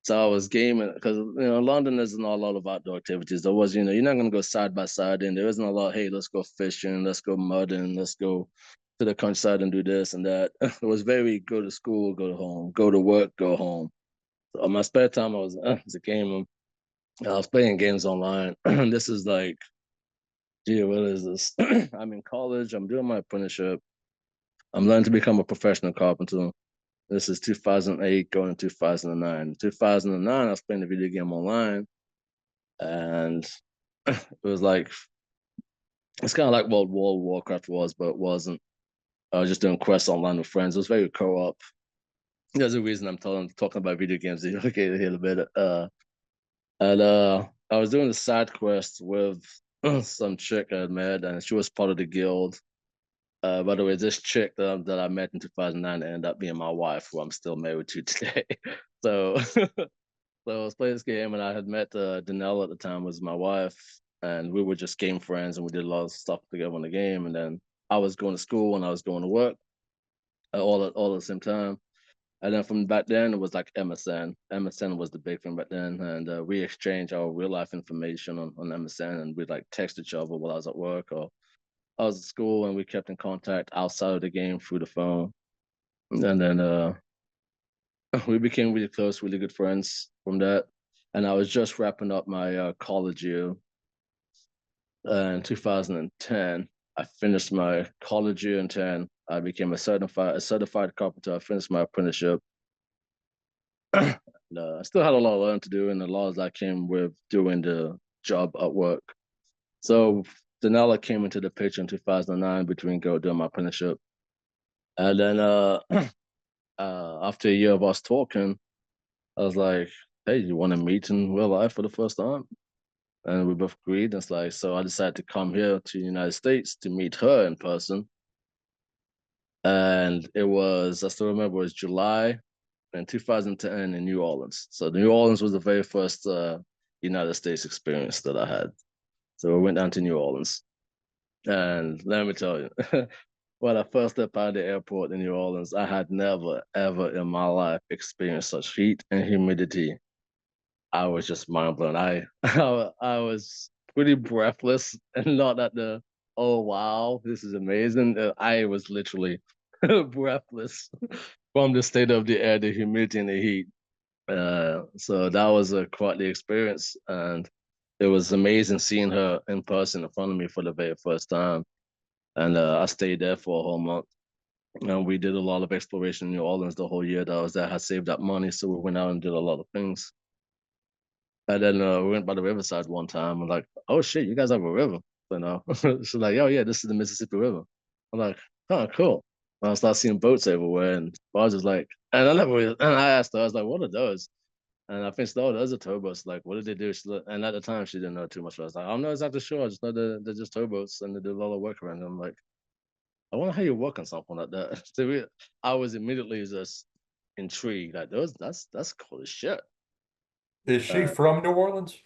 Speaker 2: so I was gaming because London isn't a lot of outdoor activities. There was, you're not gonna go side by side, and there isn't a lot. Hey, let's go fishing, let's go mudding, let's go to the countryside and do this and that. It was very go to school, go to home, go to work, go home. So on my spare time, I was a gamer. I was playing games online. This is like, gee, what is this? I'm in college. I'm doing my apprenticeship. I'm learning to become a professional carpenter. This is 2008 going to 2009. 2009, I was playing the video game online, and it was like it's kind of like what World Warcraft was, but it wasn't. I was just doing quests online with friends. It was very co-op, There's a reason I'm talking about video games. Okay, here a bit. And I was doing a side quest with some chick I had met, and she was part of the guild. By the way, this chick that I met in 2009 ended up being my wife, who I'm still married to today. So, so I was playing this game, and I had met Danelle at the time, was my wife, and we were just game friends, and we did a lot of stuff together on the game. And then I was going to school and I was going to work all at the same time. And then from back then, it was like MSN. MSN was the big thing back then, and we exchanged our real life information on MSN, and we'd like text each other while I was at work or I was at school, and we kept in contact outside of the game through the phone. And then we became really close, really good friends from that. And I was just wrapping up my college year in 2010. I finished my college year in 10. I became a certified carpenter. I finished my apprenticeship. I still had a lot to learn to do, and a lot of that came with doing the job at work. So Danella came into the picture in 2009 between go doing my apprenticeship. And then after a year of us talking, I was like, hey, you want to meet in real life for the first time? And we both agreed. And it's like, so I decided to come here to the United States to meet her in person. And it was, I still remember, it was July in 2010 in New Orleans. So New Orleans was the very first United States experience that I had. So we went down to New Orleans. And let me tell you, when I first stepped out of the airport in New Orleans, I had never, ever in my life experienced such heat and humidity. I was just mind blown. I was pretty breathless and not at the, oh wow, this is amazing. I was literally breathless from the state of the air, the humidity and the heat. So that was quite the experience, and it was amazing seeing her in person in front of me for the very first time. And I stayed there for a whole month, and we did a lot of exploration in New Orleans the whole year that I was there. I had saved that money, so we went out and did a lot of things. And then we went by the riverside one time. I'm like, oh shit, you guys have a river. You know, she's like, oh yeah, this is the Mississippi River. I'm like, oh cool. And I started seeing boats everywhere, and I was just like, and I never, and I asked her, I was like, what are those? And I think, oh, those are towboats. Like, what did they do? And at the time, she didn't know too much. I was like, I'm not exactly sure. I just know they're just towboats, and they do a lot of work around them. I'm like, I wonder how you work on something like that. So I was immediately just intrigued. Like, that's cool as shit.
Speaker 1: Is she
Speaker 2: Uh,
Speaker 1: from New Orleans?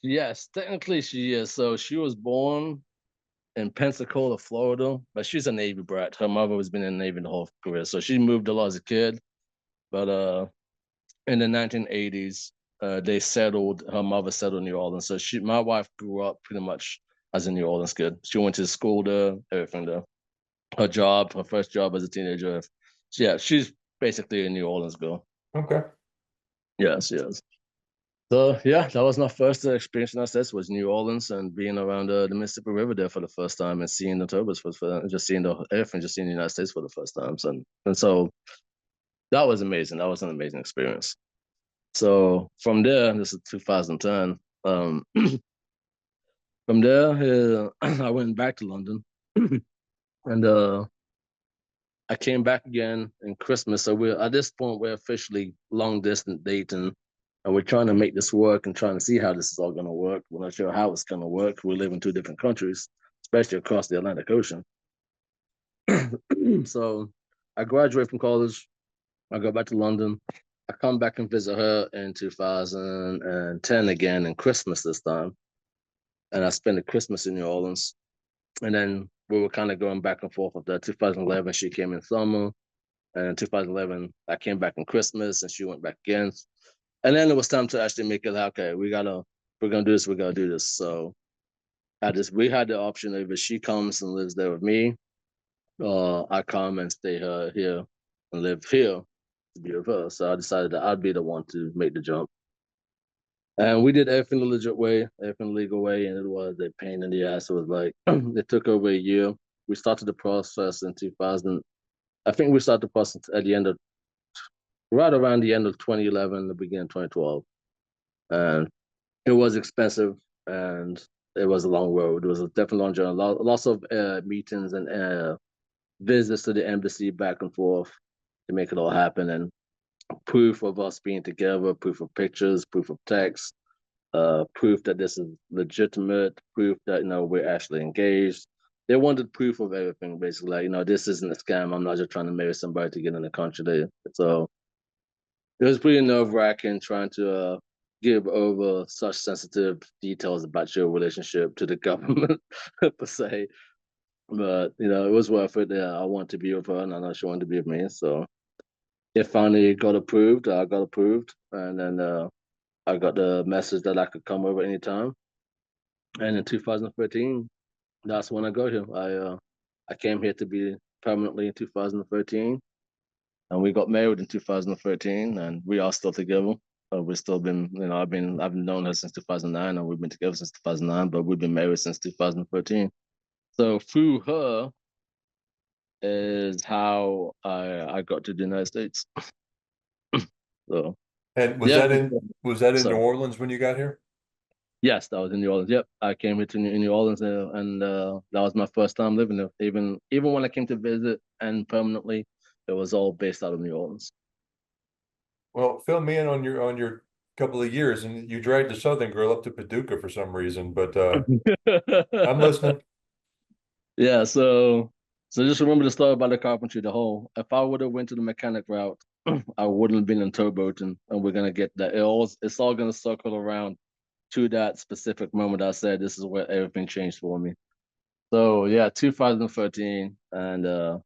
Speaker 2: yes, technically she is. So she was born in Pensacola, Florida, but she's a Navy brat. Her mother has been in the Navy the whole career, so she moved a lot as a kid. But in the 1980s, they settled. Her mother settled in New Orleans, so my wife, grew up pretty much as a New Orleans kid. She went to school there, everything there. Her first job as a teenager. So yeah, she's basically a New Orleans girl.
Speaker 1: Okay.
Speaker 2: Yes, yes. So yeah, that was my first experience in that was New Orleans and being around the Mississippi River there for the first time and seeing the turbos just seeing the everything, just seeing the United States for the first time. And so that was amazing. That was an amazing experience. So from there, this is 2010. From there, I went back to London, and I came back again in Christmas. So we're at this point we're officially long distance dating, and we're trying to make this work and trying to see how this is all going to work. We're not sure how it's going to work. We live in two different countries, especially across the Atlantic Ocean. So I graduate from college. I go back to London. I come back and visit her in 2010 again, and Christmas this time. And I spent the Christmas in New Orleans. And then we were kind of going back and forth of that. 2011, she came in summer. And in 2011, I came back in Christmas and she went back again. And then it was time to actually make it like, okay, we're gonna do this, we gotta do this. So we had the option of if she comes and lives there with me, I come and stay here and live here to be with her. So I decided that I'd be the one to make the jump. And we did everything the legit way, everything the legal way, and it was a pain in the ass. It was like it took over a year. We started the process in 2000. I think we started the process at the end of right around the end of 2011, the beginning of 2012, and it was expensive and it was a long road. It was a definitely long journey. Lots of meetings and visits to the embassy back and forth. to make it all happen. And proof of us being together, proof of pictures, proof of text, proof that this is legitimate, proof that we're actually engaged. They wanted proof of everything, basically. Like, this isn't a scam. I'm not just trying to marry somebody to get in the country. So it was pretty nerve-wracking trying to give over such sensitive details about your relationship to the government per se. But it was worth it. Yeah, I wanted to be with her, and I know she wanted to be with me. So it finally got approved. I got approved, and then I got the message that I could come over anytime. And in 2013, that's when I got here. I came here to be permanently in 2013, and we got married in 2013, and we are still together. We've still been, I've known her since 2009, and we've been together since 2009, but we've been married since 2013. So through her is how I got to the United States. So
Speaker 1: And
Speaker 2: yeah,
Speaker 1: was that in New
Speaker 2: so
Speaker 1: Orleans when you got here?
Speaker 2: yes, that was in New Orleans. Yep, I came here to New Orleans, and that was my first time living there. Even when I came to visit and permanently, it was all based out of New Orleans.
Speaker 1: Well, fill me in on your couple of years, and you dragged the Southern girl up to Paducah for some reason, but I'm listening.
Speaker 2: Yeah, so just remember the story about the carpentry. The whole, if I would have went to the mechanic route, I wouldn't have been in towboat, and we're gonna get that. It's all gonna circle around to that specific moment I said this is where everything changed for me. So yeah, 2013, and it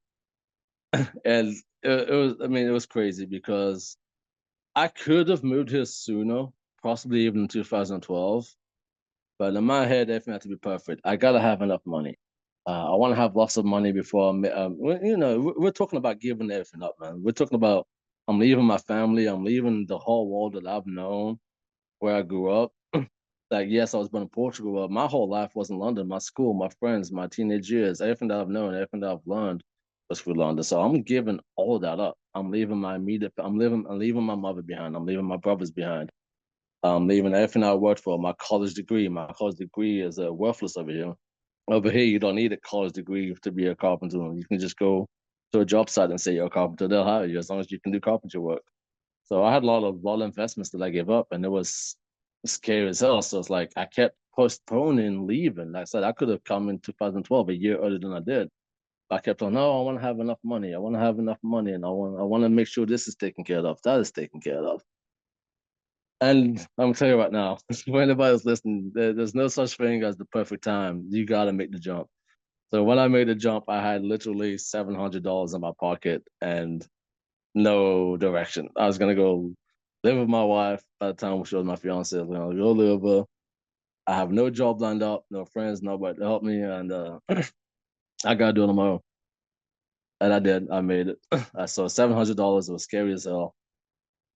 Speaker 2: was, I mean, it was crazy because I could have moved here sooner, possibly even in 2012. But in my head, everything had to be perfect. I gotta have enough money. I want to have lots of money before we're talking about giving everything up, man. We're talking about I'm leaving my family. I'm leaving the whole world that I've known, where I grew up. Like, yes, I was born in Portugal, but my whole life was in London. My school, my friends, my teenage years, everything that I've known, everything that I've learned was through London. So I'm giving all that up. I'm leaving my immediate. I'm leaving my mother behind. I'm leaving my brothers behind. I'm leaving everything I worked for. My college degree. My college degree is worthless over here. Over here, you don't need a college degree to be a carpenter. You can just go to a job site and say you're a carpenter. They'll hire you as long as you can do carpentry work. So I had a lot of investments that I gave up, and it was scary as hell. So it's like I kept postponing leaving. Like I said, I could have come in 2012, a year earlier than I did. I kept on, no, I want to have enough money. I want to have enough money, and I want to make sure this is taken care of, that is taken care of. And I'm gonna tell you right now, for anybody who's listening, there's no such thing as the perfect time. You gotta make the jump. So when I made the jump, I had literally $700 in my pocket and no direction. I was gonna go live with my wife by the time she was my fiance. I was gonna go live with her. I have no job lined up, no friends, nobody to help me, and I gotta do it on my own. And I did. I made it. I saw $700. It was scary as hell.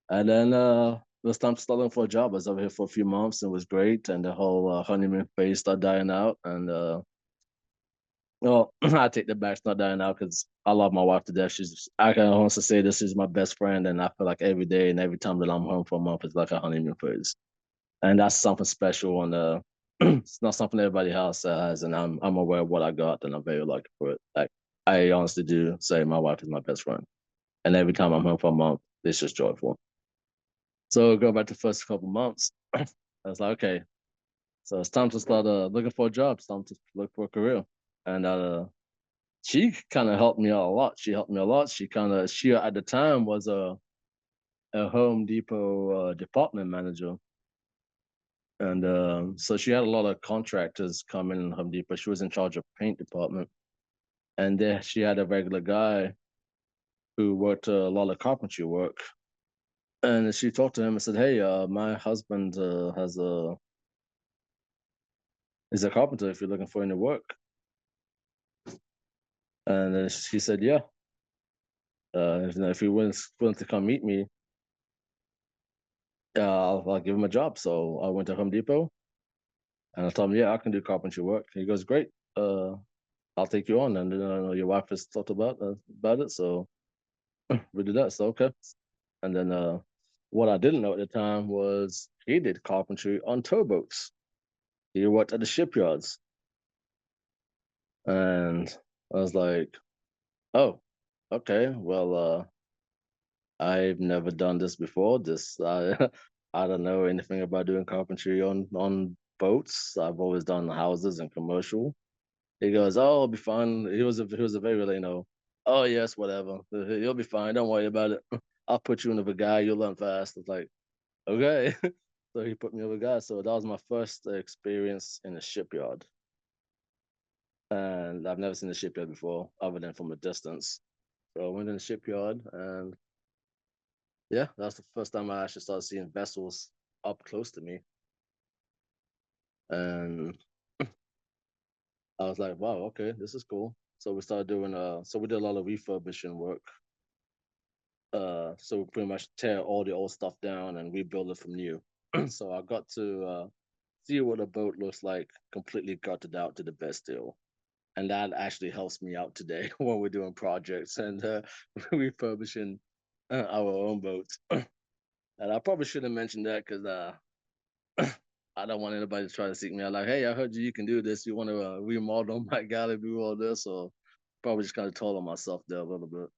Speaker 2: And then it was time to start looking for a job. I was over here for a few months. And it was great, and the whole honeymoon phase started dying out. And well, I take that back. It's not dying out because I love my wife to death. I can honestly say this is my best friend, and I feel like every day and every time that I'm home for a month is like a honeymoon phase, and that's something special. And it's not something everybody else has, and I'm aware of what I got, and I'm very lucky for it. Like I honestly do say my wife is my best friend, and every time I'm home for a month, it's just joyful. So go back to the first couple months. I was like, okay, so it's time to start looking for a job. It's time to look for a career, and she kind of helped me out a lot. She helped me a lot. She at the time was a Home Depot department manager, and so she had a lot of contractors come in Home Depot. She was in charge of paint department, and there she had a regular guy who worked a lot of carpentry work. And she talked to him and said, "Hey, my husband has a is a carpenter. If you're looking for any work." And he said, "Yeah, if he willing to come meet me, I'll give him a job." So I went to Home Depot and I told him, "Yeah, I can do carpentry work." He goes, "Great, I'll take you on." And your wife has talked about it, so we did that. So okay. And then what I didn't know at the time was he did carpentry on towboats. He worked at the shipyards, and I was like, "Oh, okay, well." I've never done this before. This I don't know anything about doing carpentry on boats. I've always done houses and commercial. He goes, "Oh, it'll be fun." He was a very, "Oh yes, whatever. You'll be fine. Don't worry about it. I'll put you in with a guy. You'll learn fast." It's like, okay. So he put me with a guy. So that was my first experience in a shipyard, and I've never seen a shipyard before, other than from a distance. So I went in the shipyard, and yeah, that's the first time I actually started seeing vessels up close to me, and I was like, "Wow, okay, this is cool." So we started doing so we did a lot of refurbishing work. So we pretty much tear all the old stuff down and rebuild it from new. So I got to see what a boat looks like completely gutted out to the best deal. And that actually helps me out today when we're doing projects and refurbishing our own boats. And I probably should have mentioned that because I don't want anybody to try to seek me out. Like, hey, I heard you can do this. You want to remodel my galley, do all this? Or probably just kind of told on myself there a little bit.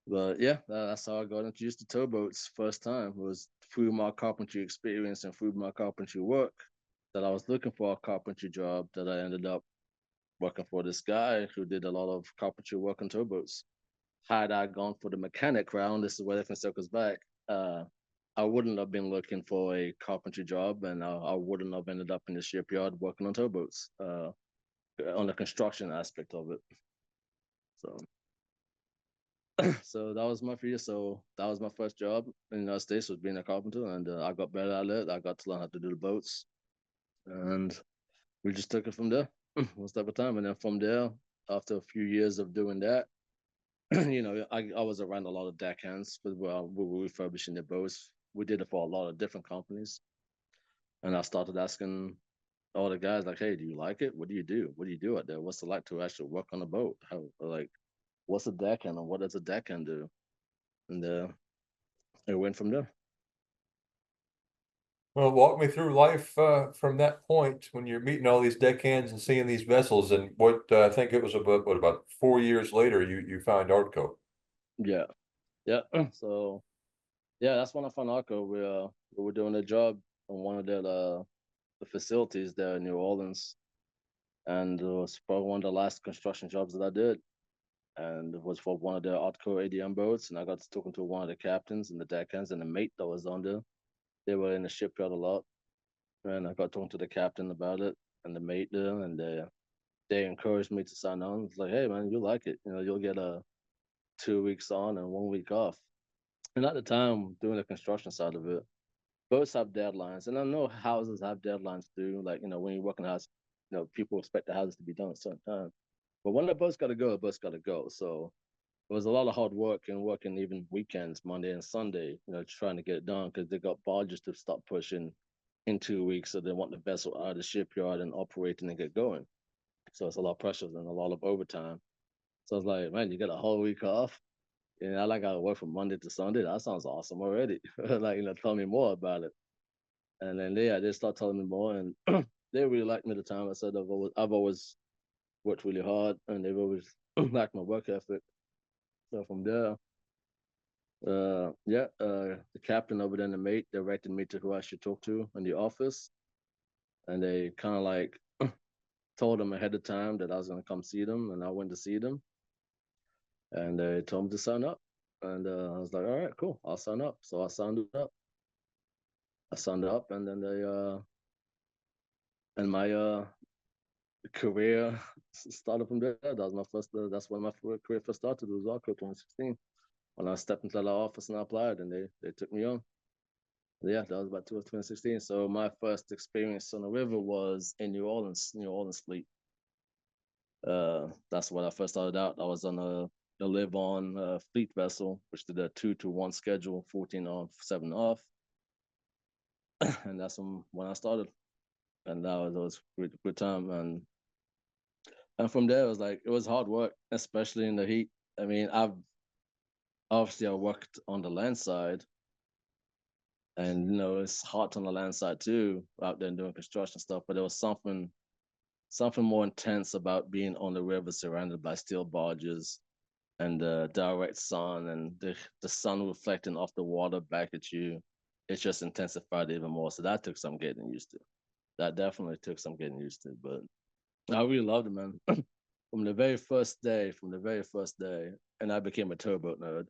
Speaker 2: But yeah, that's how I got introduced to towboats first time. It was through my carpentry experience and through my carpentry work that I was looking for a carpentry job that I ended up working for this guy who did a lot of carpentry work on towboats. Had I gone for the mechanic round, this is where everything circles back. I wouldn't have been looking for a carpentry job, and I wouldn't have ended up in the shipyard working on towboats on the construction aspect of it. So so that was my fear. So that was my first job in the United States, was being a carpenter, and I got better at it. I got to learn how to do the boats, and we just took it from there, one step at a time. And then from there, after a few years of doing that, I was around a lot of deckhands, but we were refurbishing the boats. We did it for a lot of different companies, and I started asking all the guys like, "Hey, do you like it? What do you do? What do you do out there? What's it like to actually work on a boat? How like what's a deckhand and what does a deckhand do?" And it went from there.
Speaker 1: Well, walk me through life from that point when you're meeting all these deckhands and seeing these vessels, and what I think it was about 4 years later you found Artco.
Speaker 2: Yeah, yeah. So yeah, that's when I found Arco. We were doing a job on one of the facilities there in New Orleans, and it was probably one of the last construction jobs that I did. And it was for one of the Artco ADM boats, and I got to talking to one of the captains and the deckhands and the mate that was on there. They were in the shipyard a lot, and I got talking to the captain about it and the mate there, and they encouraged me to sign on. It's like, hey man, you'll like it. You'll get a 2 weeks on and 1 week off. And at the time, doing the construction side of it, boats have deadlines, and I know houses have deadlines too. Like when you work in a house, people expect the houses to be done at a certain time. But when the boat's got to go, the boat's got to go. So it was a lot of hard work and working even weekends, Monday and Sunday, trying to get it done because they got barges to stop pushing in 2 weeks. So they want the vessel out of the shipyard and operating and get going. So it's a lot of pressure and a lot of overtime. So I was like, man, you get a whole week off. And I like I work from Monday to Sunday. That sounds awesome already. Like, tell me more about it. And then they start telling me more, and they really liked me at the time. I said I've always worked really hard, and they've always liked my work ethic. So from there, the captain over there and the mate directed me to who I should talk to in the office, and they kind of like told them ahead of time that I was gonna come see them, and I went to see them, and they told me to sign up, and I was like, all right, cool, I'll sign up. So I signed up. And then they and my career started from there. That was my first. That's when my career first started. It was Arco 2016 when I stepped into the office and I applied, and they took me on. Yeah, that was about 2016. So my first experience on the river was in New Orleans fleet. That's when I first started out. I was on a live on fleet vessel, which did a 2-to-1 schedule, 14 on, 7 off, and that's when I started. And that was good time. And from there, it was hard work, especially in the heat. I mean, I worked on the land side, and it's hot on the land side too, out there doing construction stuff. But there was something more intense about being on the river, surrounded by steel barges, and the direct sun and the sun reflecting off the water back at you, it just intensified even more. So that took some getting used to. That definitely took some getting used to. But I really loved it, man. From the very first day, and I became a towboat nerd.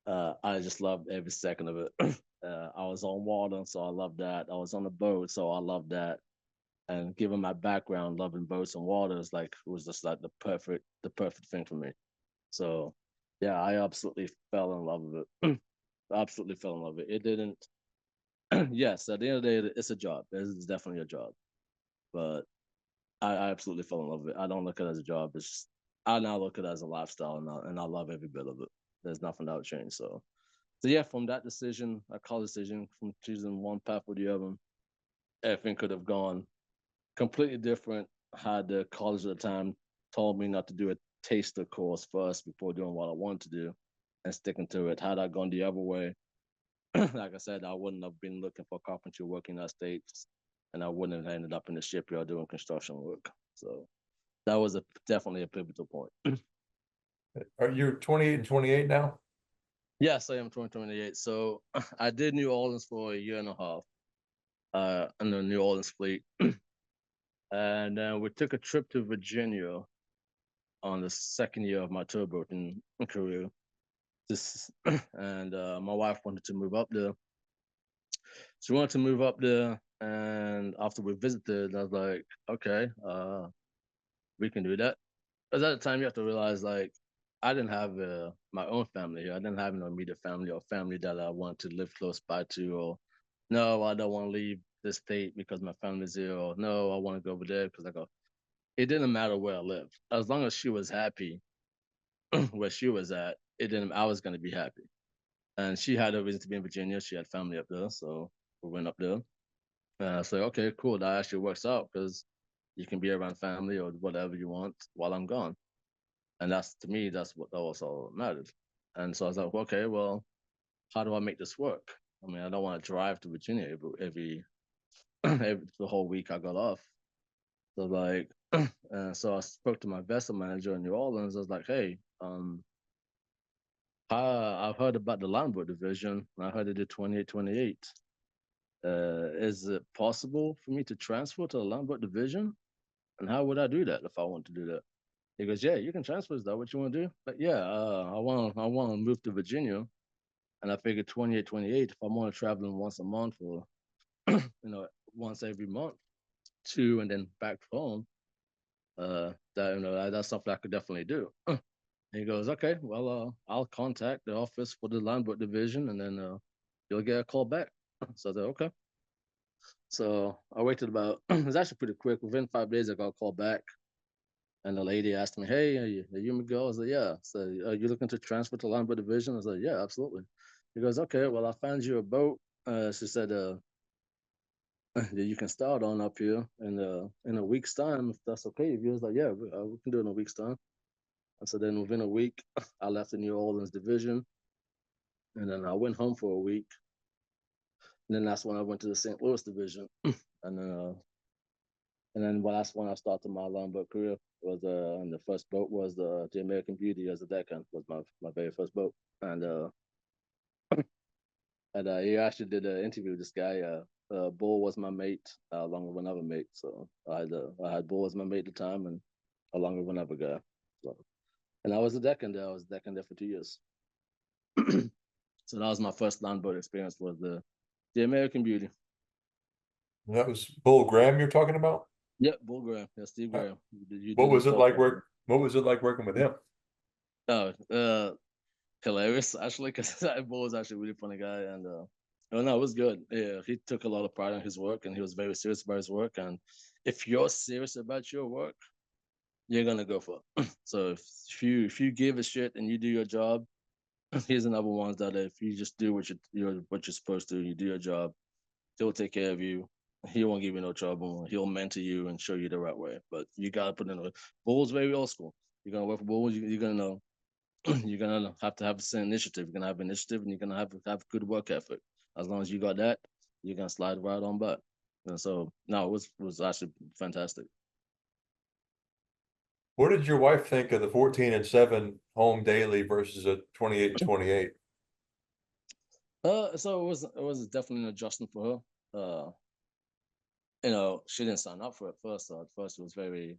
Speaker 2: I just loved every second of it. I was on water, so I loved that. I was on a boat, so I loved that. And given my background, loving boats and waters, like it was just like the perfect thing for me. So, yeah, I absolutely fell in love with it. Absolutely fell in love with it. It didn't. Yes, at the end of the day, it's a job. It's definitely a job, but I absolutely fell in love with it. I don't look at it as a job. It's just, I now look at it as a lifestyle, and I love every bit of it. There's nothing that would change. So yeah, from that decision, a college decision, from choosing one path or the other, everything could have gone completely different had the college at the time told me not to do a taster course first before doing what I wanted to do and sticking to it. Had I gone the other way, like I said, I wouldn't have been looking for carpentry work in the States, and I wouldn't have ended up in the shipyard doing construction work. So that was definitely a pivotal point.
Speaker 1: Are you 28 and 28 now?
Speaker 2: Yes, I am 2028. So I did New Orleans for a year and a half in the New Orleans fleet. And then we took a trip to Virginia on the second year of my towboating career. This and my wife wanted to move up there. She wanted to move up there, and after we visited, I was like, okay, we can do that. Because at the time, you have to realize, like, I didn't have my own family here. I didn't have no immediate family or family that I want to live close by to, or no, I don't want to leave the state because my family's here, or no, I want to go over there because I go. It didn't matter where I lived, as long as she was happy where she was at. It didn't. I was gonna be happy, and she had a reason to be in Virginia. She had family up there, so we went up there. And I said, okay, cool. That actually works out because you can be around family or whatever you want while I'm gone. And that's to me, that's what that was all that mattered. And so I was like, okay, well, how do I make this work? I mean, I don't want to drive to Virginia every the whole week I got off. So like, so I spoke to my vessel manager in New Orleans. I was like, hey, I've heard about the Lambert division. I heard they did 2828. Is it possible for me to transfer to the Lambert division? And how would I do that if I want to do that? He goes, yeah, you can transfer. Is that what you want to do? But yeah, I want to move to Virginia. And I figured 2828, if I'm only traveling once a month or, once every month, two, and then back home, that's something I could definitely do. He goes, okay, well, I'll contact the office for the Lambert division, and then you'll get a call back. So I said, okay. So I waited about, it was actually pretty quick. Within 5 days, I got a call back. And the lady asked me, hey, are you Miguel? I was like, yeah. So are you looking to transfer to Lambert division? I was like, yeah, absolutely. He goes, okay, well, I found you a boat. She said, that you can start on up here in a week's time, if that's okay. If you was like, yeah, we can do it in a week's time. And so then within a week, I left the New Orleans division, and then I went home for a week. And then that's when I went to the St. Louis division, and then that's when I started my longboat career. Was and the first boat was the American Beauty as a deckhand was my very first boat, and he actually did an interview with this guy. Bull was my mate, along with another mate. So I had Bull as my mate at the time, and along with another guy. So, and I was a deckhand there. I was a deckhand there for 2 years. So that was my first longboat experience. Was the American Beauty.
Speaker 1: That was Bull Graham you're talking about?
Speaker 2: Yep, Bull Graham. Yeah, Steve
Speaker 1: Uh,
Speaker 2: Graham. You
Speaker 1: What
Speaker 2: did his
Speaker 1: was it like
Speaker 2: podcast.
Speaker 1: what was it like working with him?
Speaker 2: Oh, hilarious actually, because Bull was actually a really funny guy, and oh no, it was good. Yeah, he took a lot of pride in his work, and he was very serious about his work. And if you're serious about your work, you're gonna go for it. So if you give a shit and you do your job, here's another one that if you just do what you're supposed to, you do your job, he'll take care of you. He won't give you no trouble. He'll mentor you and show you the right way. But you gotta put in. Bull's very old school. You're gonna work for Bull. You're gonna know. You're gonna have to have some initiative. You're gonna have initiative, and you're gonna have good work ethic. As long as you got that, you're gonna slide right on by. And so no, it was actually fantastic.
Speaker 1: What did your wife think of the 14 and 7 home daily versus a 28 and 28?
Speaker 2: So it was definitely an adjustment for her. She didn't sign up for it first. So at first it was very,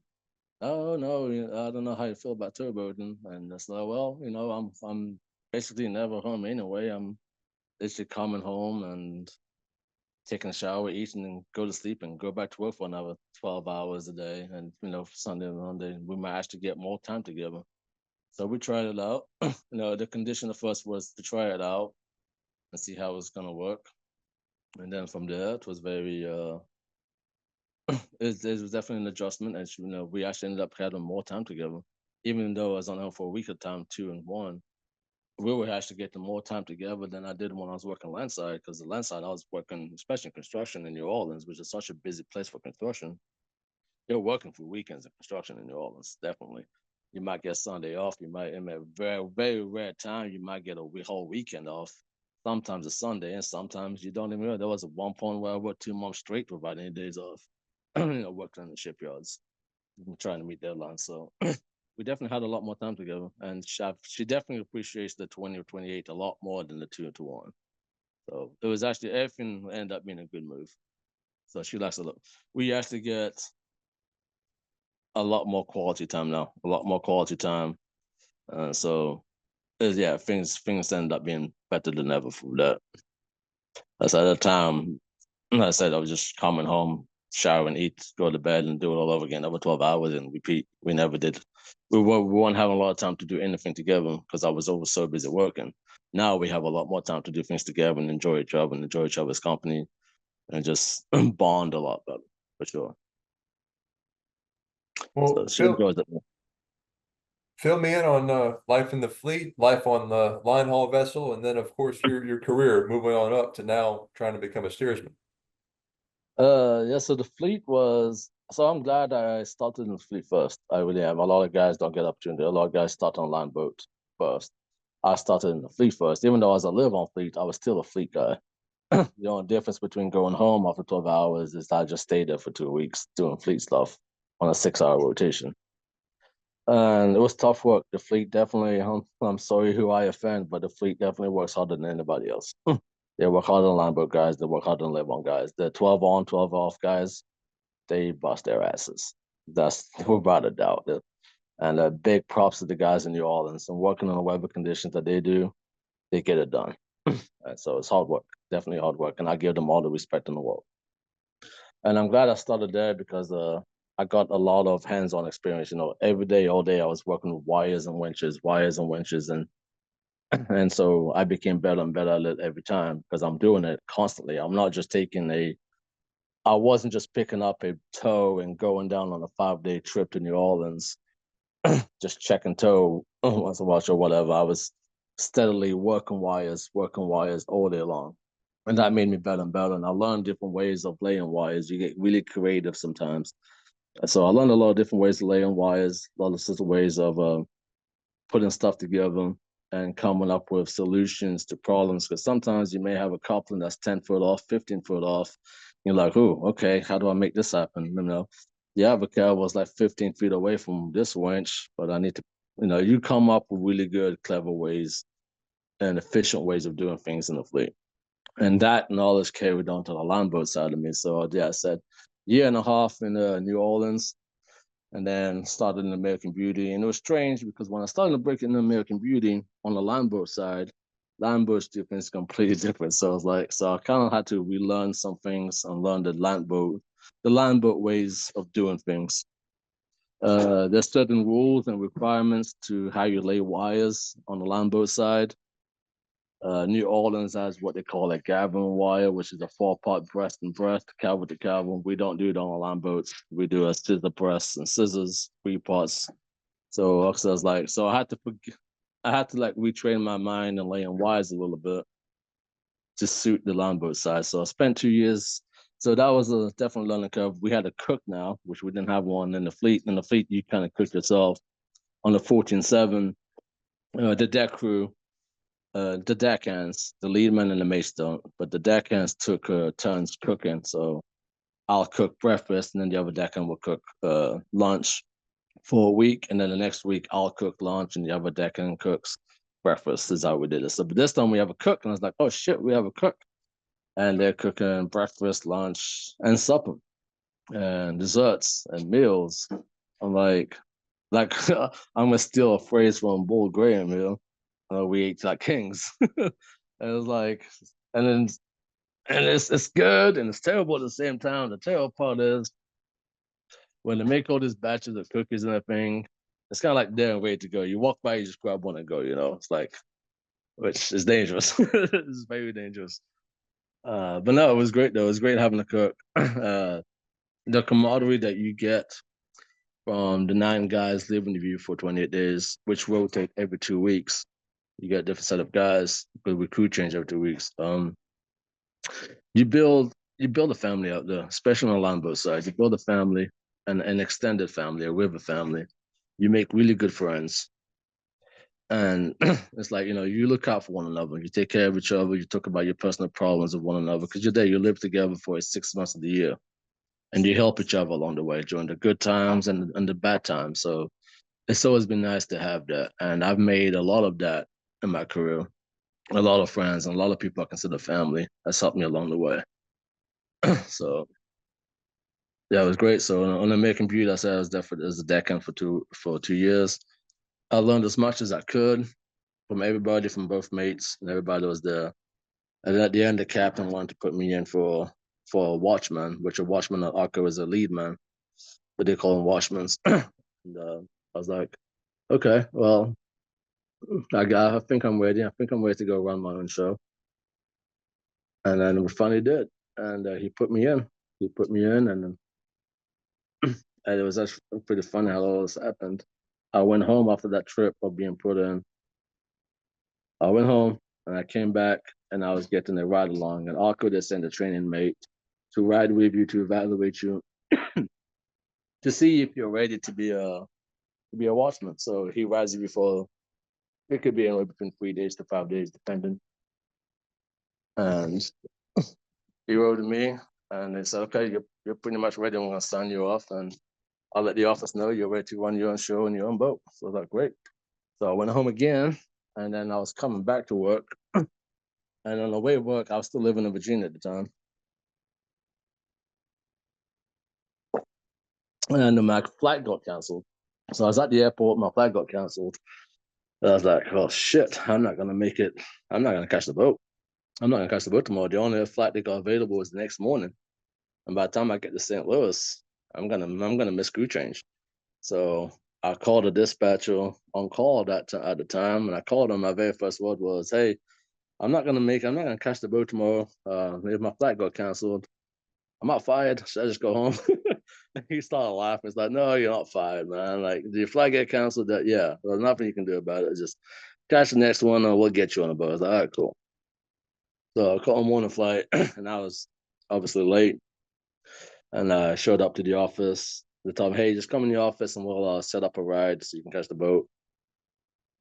Speaker 2: oh no, I don't know how you feel about towboating, and it's like, well, I'm basically never home anyway. I'm literally coming home and taking a shower, eating, and go to sleep and go back to work for another 12 hours a day. And Sunday and Monday, we might actually get more time together. So we tried it out. The condition of us was to try it out and see how it's gonna work. And then from there, it was very it was definitely an adjustment, and we actually ended up having more time together, even though I was on her for a week at a time, 2 and 1. We were actually getting more time together than I did when I was working landside, because the landside I was working, especially in construction in New Orleans, which is such a busy place for construction. You're working for weekends in construction in New Orleans, definitely. You might get Sunday off. You might, in a very, very rare time, you might get a whole weekend off. Sometimes a Sunday, and sometimes you don't even know. There was at one point where I worked 2 months straight without any days off. Working in the shipyards, trying to meet deadlines. So we definitely had a lot more time together, and she definitely appreciates the 20 or 28 a lot more than the 2 to 1. So it was actually everything ended up being a good move. So she likes a lot. We actually get a lot more quality time now, a lot more quality time. So yeah, things end up being better than ever for that. As at the time, like I said, I was just coming home, shower and eat, go to bed, and do it all over again over 12 hours and repeat. We never did. We weren't having a lot of time to do anything together because I was always so busy working. Now we have a lot more time to do things together and enjoy each other and enjoy each other's company and just bond a lot better for sure. So
Speaker 1: Well,
Speaker 2: she enjoys it.
Speaker 1: fill me in on life in the fleet, life on the line haul vessel, and then of course your career moving on up to now trying to become a steersman.
Speaker 2: Yeah, so the fleet was, so I'm glad I started in the fleet first. I really am. A lot of guys don't get opportunity. A lot of guys start on line boat first. I started in the fleet first. Even though as I live on fleet, I was still a fleet guy. The only difference between going home after 12 hours is I just stayed there for 2 weeks doing fleet stuff on a 6 hour rotation. And it was tough work. The fleet definitely, I'm sorry who I offend, but the fleet definitely works harder than anybody else. They work harder than line boat guys. They work harder than live on guys. The 12 on, 12 off guys, they bust their asses. That's without a doubt. And big props to the guys in New Orleans and working on the weather conditions that they do, they get it done. And so it's hard work, definitely hard work. And I give them all the respect in the world. And I'm glad I started there because I got a lot of hands-on experience. Every day, all day, I was working with wires and winches, and so I became better and better at it every time because I'm doing it constantly. I'm not just I wasn't just picking up a tow and going down on a 5-day trip to New Orleans, just checking tow once in a while or whatever. I was steadily working wires all day long. And that made me better and better. And I learned different ways of laying wires. You get really creative sometimes. So I learned a lot of different ways to lay on wires, a lot of different ways of putting stuff together and coming up with solutions to problems. Because sometimes you may have a coupling that's 10 foot off, 15 foot off. You're like, oh, okay, how do I make this happen? The other cable was like 15 feet away from this winch, but I need to, you come up with really good, clever ways and efficient ways of doing things in the fleet. And that knowledge carried on to the longboat side of me. So yeah, I said year and a half in New Orleans, and then started in American Beauty. And it was strange because when I started to break in American Beauty on the longboat side, longboats do things completely different. So I was like, so I kind of had to relearn some things and learn the longboat ways of doing things. There's certain rules and requirements to how you lay wires on the longboat side. New Orleans has what they call a Gavin wire, which is a 4-part breast and breast, cable to cable. We don't do it on the line boats. We do a scissor press and scissors, 3 parts. So I was like, so I had to like retrain my mind and lay in wires a little bit to suit the line boat side. So I spent 2 years. So that was a definitely learning curve. We had a cook now, which we didn't have one in the fleet. In the fleet, you kind of cook yourself. On the 14-7, the deck crew, the deckhands, the leadman and the mace don't, but the deckhands took turns cooking. So I'll cook breakfast, and then the other deckhand will cook lunch, for a week, and then the next week I'll cook lunch and the other deckhand cooks breakfast. Is how we did it. So, but this time we have a cook, and I was like, oh shit, we have a cook, and they're cooking breakfast, lunch, and supper, and desserts and meals. I'm like I'm gonna steal a phrase from Bull Graham, you know. We ate like kings, and it was like, and then and it's good and it's terrible at the same time. The terrible part is when they make all these batches of cookies and everything, it's kind of like they're ready to go. You walk by, you just grab one and go. You know, it's like, which is dangerous. It's very dangerous. But no, it was great though. It was great having a cook. The camaraderie that you get from the 9 guys living with you for 28 days, which rotate every 2 weeks. You get a different set of guys because we crew change every 2 weeks. You build a family out there, especially on the land boat side. You build a family, an extended family, a river family. You make really good friends. And it's like, you look out for one another. You take care of each other. You talk about your personal problems with one another because you're there. You live together for 6 months of the year. And you help each other along the way during the good times and the bad times. So it's always been nice to have that. And I've made a lot of that in my career. A lot of friends and a lot of people I consider family that's helped me along the way. So yeah, it was great. So on American Beauty, I said I was there as a deckhand for 2 years. I learned as much as I could from everybody, from both mates, and everybody was there. And then at the end, the captain wanted to put me in for a watchman, which a watchman at Artco is a lead man, but they call them watchmen. And I was like, okay, well, I think I'm ready. I think I'm ready to go run my own show. And then we finally did. And he put me in. He put me in, and it was actually pretty funny how all this happened. I went home after that trip of being put in. I went home and I came back and I was getting a ride along. And Arco just sent a training mate to ride with you to evaluate you to see if you're ready to be a watchman. So he rides you for it could be anywhere between 3 days to 5 days, depending. And he rode with me and they said, okay, you're pretty much ready. I'm gonna sign you off and I'll let the office know you're ready to run your own show on your own boat. So I was like, great. So I went home again and then I was coming back to work. And on the way to work, I was still living in Virginia at the time. And my flight got canceled. So I was at the airport, my flight got canceled. And I was like, oh shit, I'm not gonna make it. I'm not gonna catch the boat. I'm not gonna catch the boat tomorrow. The only flight they got available is the next morning. And by the time I get to St. Louis, I'm gonna miss crew change. So I called a dispatcher on call at the time, and I called him. My very first word was, "Hey, I'm not gonna catch the boat tomorrow. If my flight got canceled, I'm not fired. Should I just go home?" He started laughing. He's like, "No, you're not fired, man. Like, did your flight get canceled? That yeah, there's nothing you can do about it. Just catch the next one, and we'll get you on the boat." I was like, "All right, cool." So I caught a morning flight, and I was obviously late. And I showed up to the office. They told me, "Hey, just come in the office, and we'll set up a ride so you can catch the boat."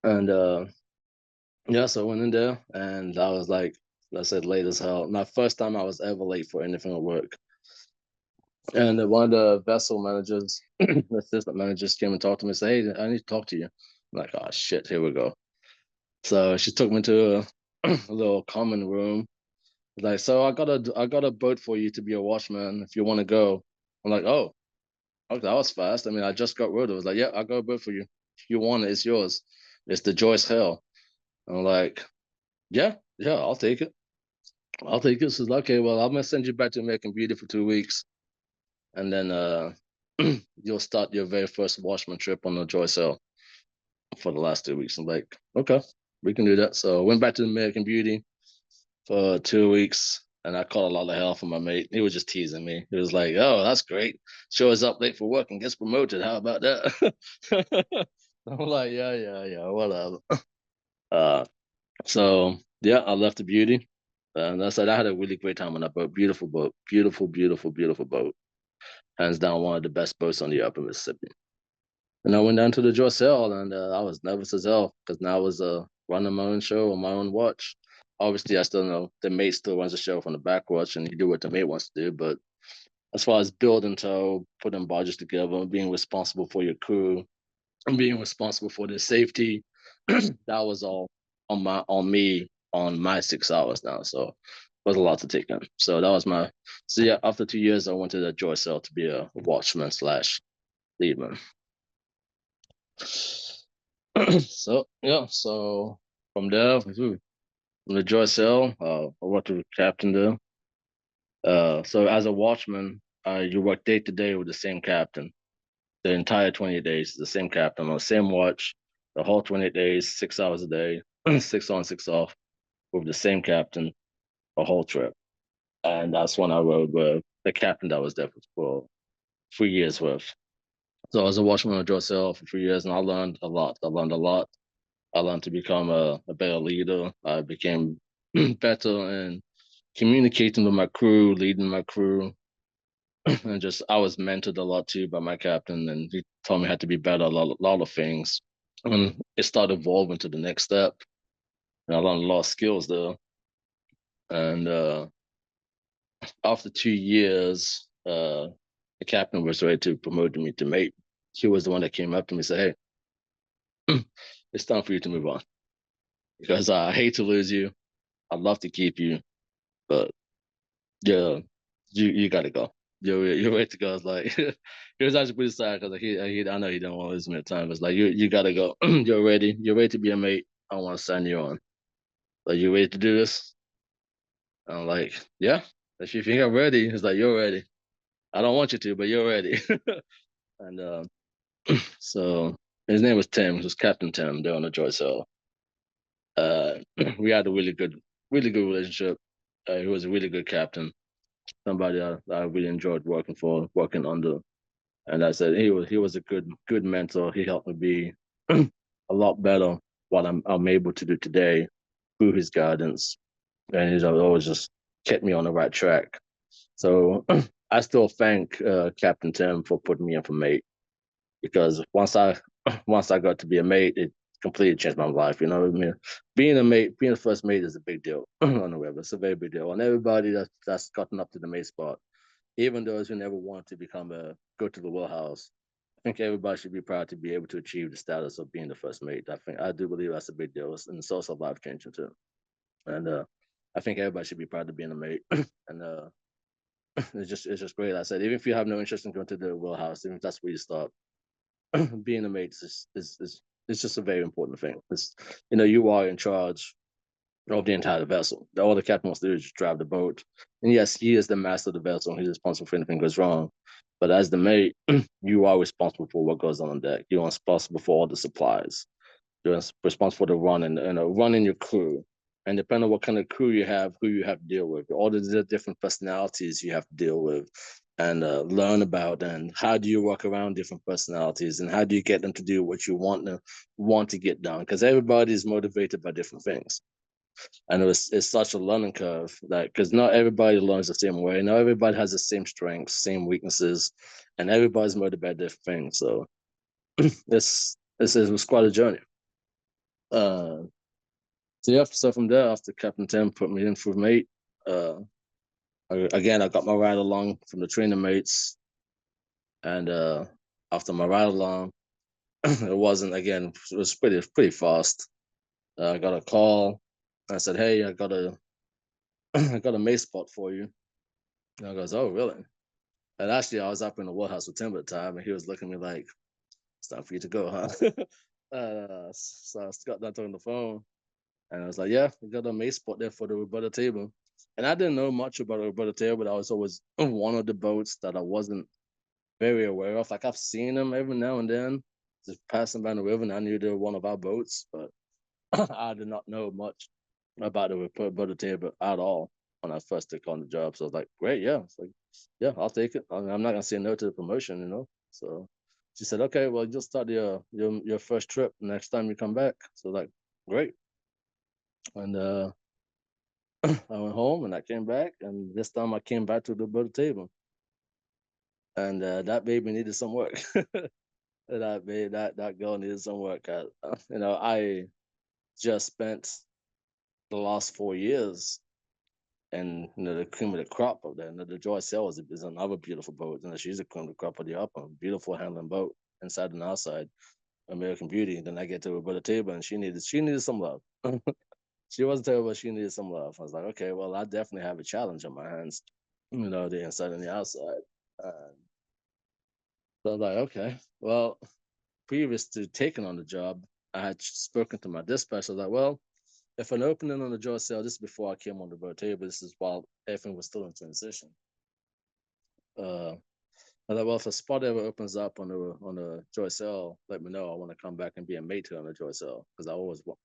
Speaker 2: And yeah, so I went in there, and I was like, I said, late as hell. My first time I was ever late for anything at work. And one of the vessel managers, the assistant managers came and talked to me and said, "Hey, I need to talk to you." I'm like, "Oh shit, here we go." So she took me to a little common room. Like, "So I got a boat for you to be a watchman if you want to go." I'm like, "Oh, okay, that was fast. I mean, I just got rid of it." I was like, "Yeah, I'll go boat for you. If you want it, it's yours. It's the Joyce Hell." I'm like, "Yeah, yeah, I'll take it. I'll take it." So she's like, "Okay, well, I'm gonna send you back to American Beauty for 2 weeks, and then you'll start your very first watchman trip on the Joyce Hell for the last 2 weeks." I'm like, "Okay, we can do that." So I went back to American Beauty for 2 weeks. And I caught a lot of hell from my mate. He was just teasing me. He was like, "Oh, that's great. Shows up late for work and gets promoted. How about that?" I'm like, "Yeah, yeah, yeah, whatever." Uh, so yeah, I left the Beauty. And I said I had a really great time on that boat. Beautiful boat. Beautiful, beautiful, beautiful boat. Hands down, one of the best boats on the upper Mississippi. And I went down to the Joycelle, and I was nervous as hell because now I was running my own show on my own watch. Obviously, I still know the mate still runs the show from the back watch, and you do what the mate wants to do. But as far as building tow, putting barges together, being responsible for your crew, being responsible for the safety. That was all on me on my 6 hours now. So it was a lot to take in. So that was my so yeah, after 2 years I went to the Joy Cell to be a watchman slash leadman. So yeah, so from there, from the Joy Cell, I worked with the captain there. So as a watchman, you work day to day with the same captain. The entire 28 days, the same captain on the same watch, the whole 28 days, 6 hours a day, 6 on, 6 off, with the same captain, the whole trip. And that's when I rode with the captain that was there for 3 years with. So I was a watchman on Joy Cell for 3 years, and I learned a lot. I learned a lot. I learned to become a better leader. I became better in communicating with my crew, leading my crew, and just I was mentored a lot too by my captain, and he taught me how to be better at a lot of things. And it started evolving to the next step, and I learned a lot of skills there. And after 2 years, the captain was ready to promote me to mate. He was the one that came up to me and said, "Hey, it's time for you to move on because I hate to lose you. I'd love to keep you, but yeah, you got to go. You're ready to go." It's like he was actually pretty sad because he I know he didn't want to lose me at the time. It's like you got to go. You're ready. You're ready to be a mate. I want to sign you on. Like, you ready to do this? I'm like, yeah. If you think I'm ready, it's like, you're ready. I don't want you to, but you're ready. And so his name was Tim. He was Captain Tim there on the Joy Cell. We had a really good relationship. He was a really good captain. Somebody I really enjoyed working under. And I said he was a good mentor. He helped me be a lot better what I'm able to do today through his guidance. And he's always just kept me on the right track. So I still thank Captain Tim for putting me in for mate, because once I got to be a mate, it completely changed my life. You know what I mean? Being a mate, being a first mate is a big deal on the river. It's a very big deal. And everybody that's gotten up to the mate spot, even those who never want to go to the wheelhouse, I think everybody should be proud to be able to achieve the status of being the first mate. I do believe that's a big deal, and it's also life changing too. And I think everybody should be proud of being a mate. And it's just great. Like I said, even if you have no interest in going to the wheelhouse, even if that's where you start, being a mate is just a very important thing. It's, you are in charge of the entire vessel. All the captain wants to do is just drive the boat. And yes, he is the master of the vessel, and he's responsible for anything goes wrong. But as the mate, you are responsible for what goes on deck. You're responsible for all the supplies. You're responsible for the running your crew. And depending on what kind of crew you have, who you have to deal with, all the different personalities you have to deal with and learn about, and how do you work around different personalities, and how do you get them to do what you want to get done? Because everybody is motivated by different things. And it's such a learning curve, that because not everybody learns the same way. Not everybody has the same strengths, same weaknesses, and everybody's motivated by different things. So this was quite a journey. Uh, so yeah, so from there, after Captain Tim put me in for mate, again I got my ride along from the training mates, and after my ride along, it wasn't again. It was pretty fast. I got a call. I said, "Hey, I got a I got a mate spot for you." And I goes, "Oh, really?" And actually, I was up in the warehouse with Tim at the time, and he was looking at me like, "It's time for you to go, huh?" So I got that on the phone, and I was like, "Yeah, we got a mate spot there for the Roberta table." And I didn't know much about the Roberta table, but I was always one of the boats that I wasn't very aware of. Like, I've seen them every now and then, just passing by the river, and I knew they were one of our boats, but I did not know much about the Roberta table at all when I first took on the job. So I was like, great, yeah. It's like, yeah, I'll take it. I'm not gonna say no to the promotion, So she said, okay, well, you'll start your first trip next time you come back. So like, great. And I went home and I came back, and this time I came back to the Roberta table, and that baby needed some work. That girl needed some work. I just spent the last 4 years, and the cream of the crop of that. The Joy Cell is another beautiful boat, and she's the cream of the crop of the upper, beautiful handling boat inside and outside. American Beauty. Then I get to Roberta Table, and she needed some love. She wasn't terrible, but she needed some love. I was like, okay, well, I definitely have a challenge on my hands, the inside and the outside. So I was like, okay, well, previous to taking on the job, I had spoken to my dispatcher. I was like, well, if an opening on the job sale, this is before I came on the Roberta Table, this is while everything was still in transition. Uh, I thought, well, if a spot ever opens up on the Joy Cell, let me know. I want to come back and be a mate on the Joy Cell because I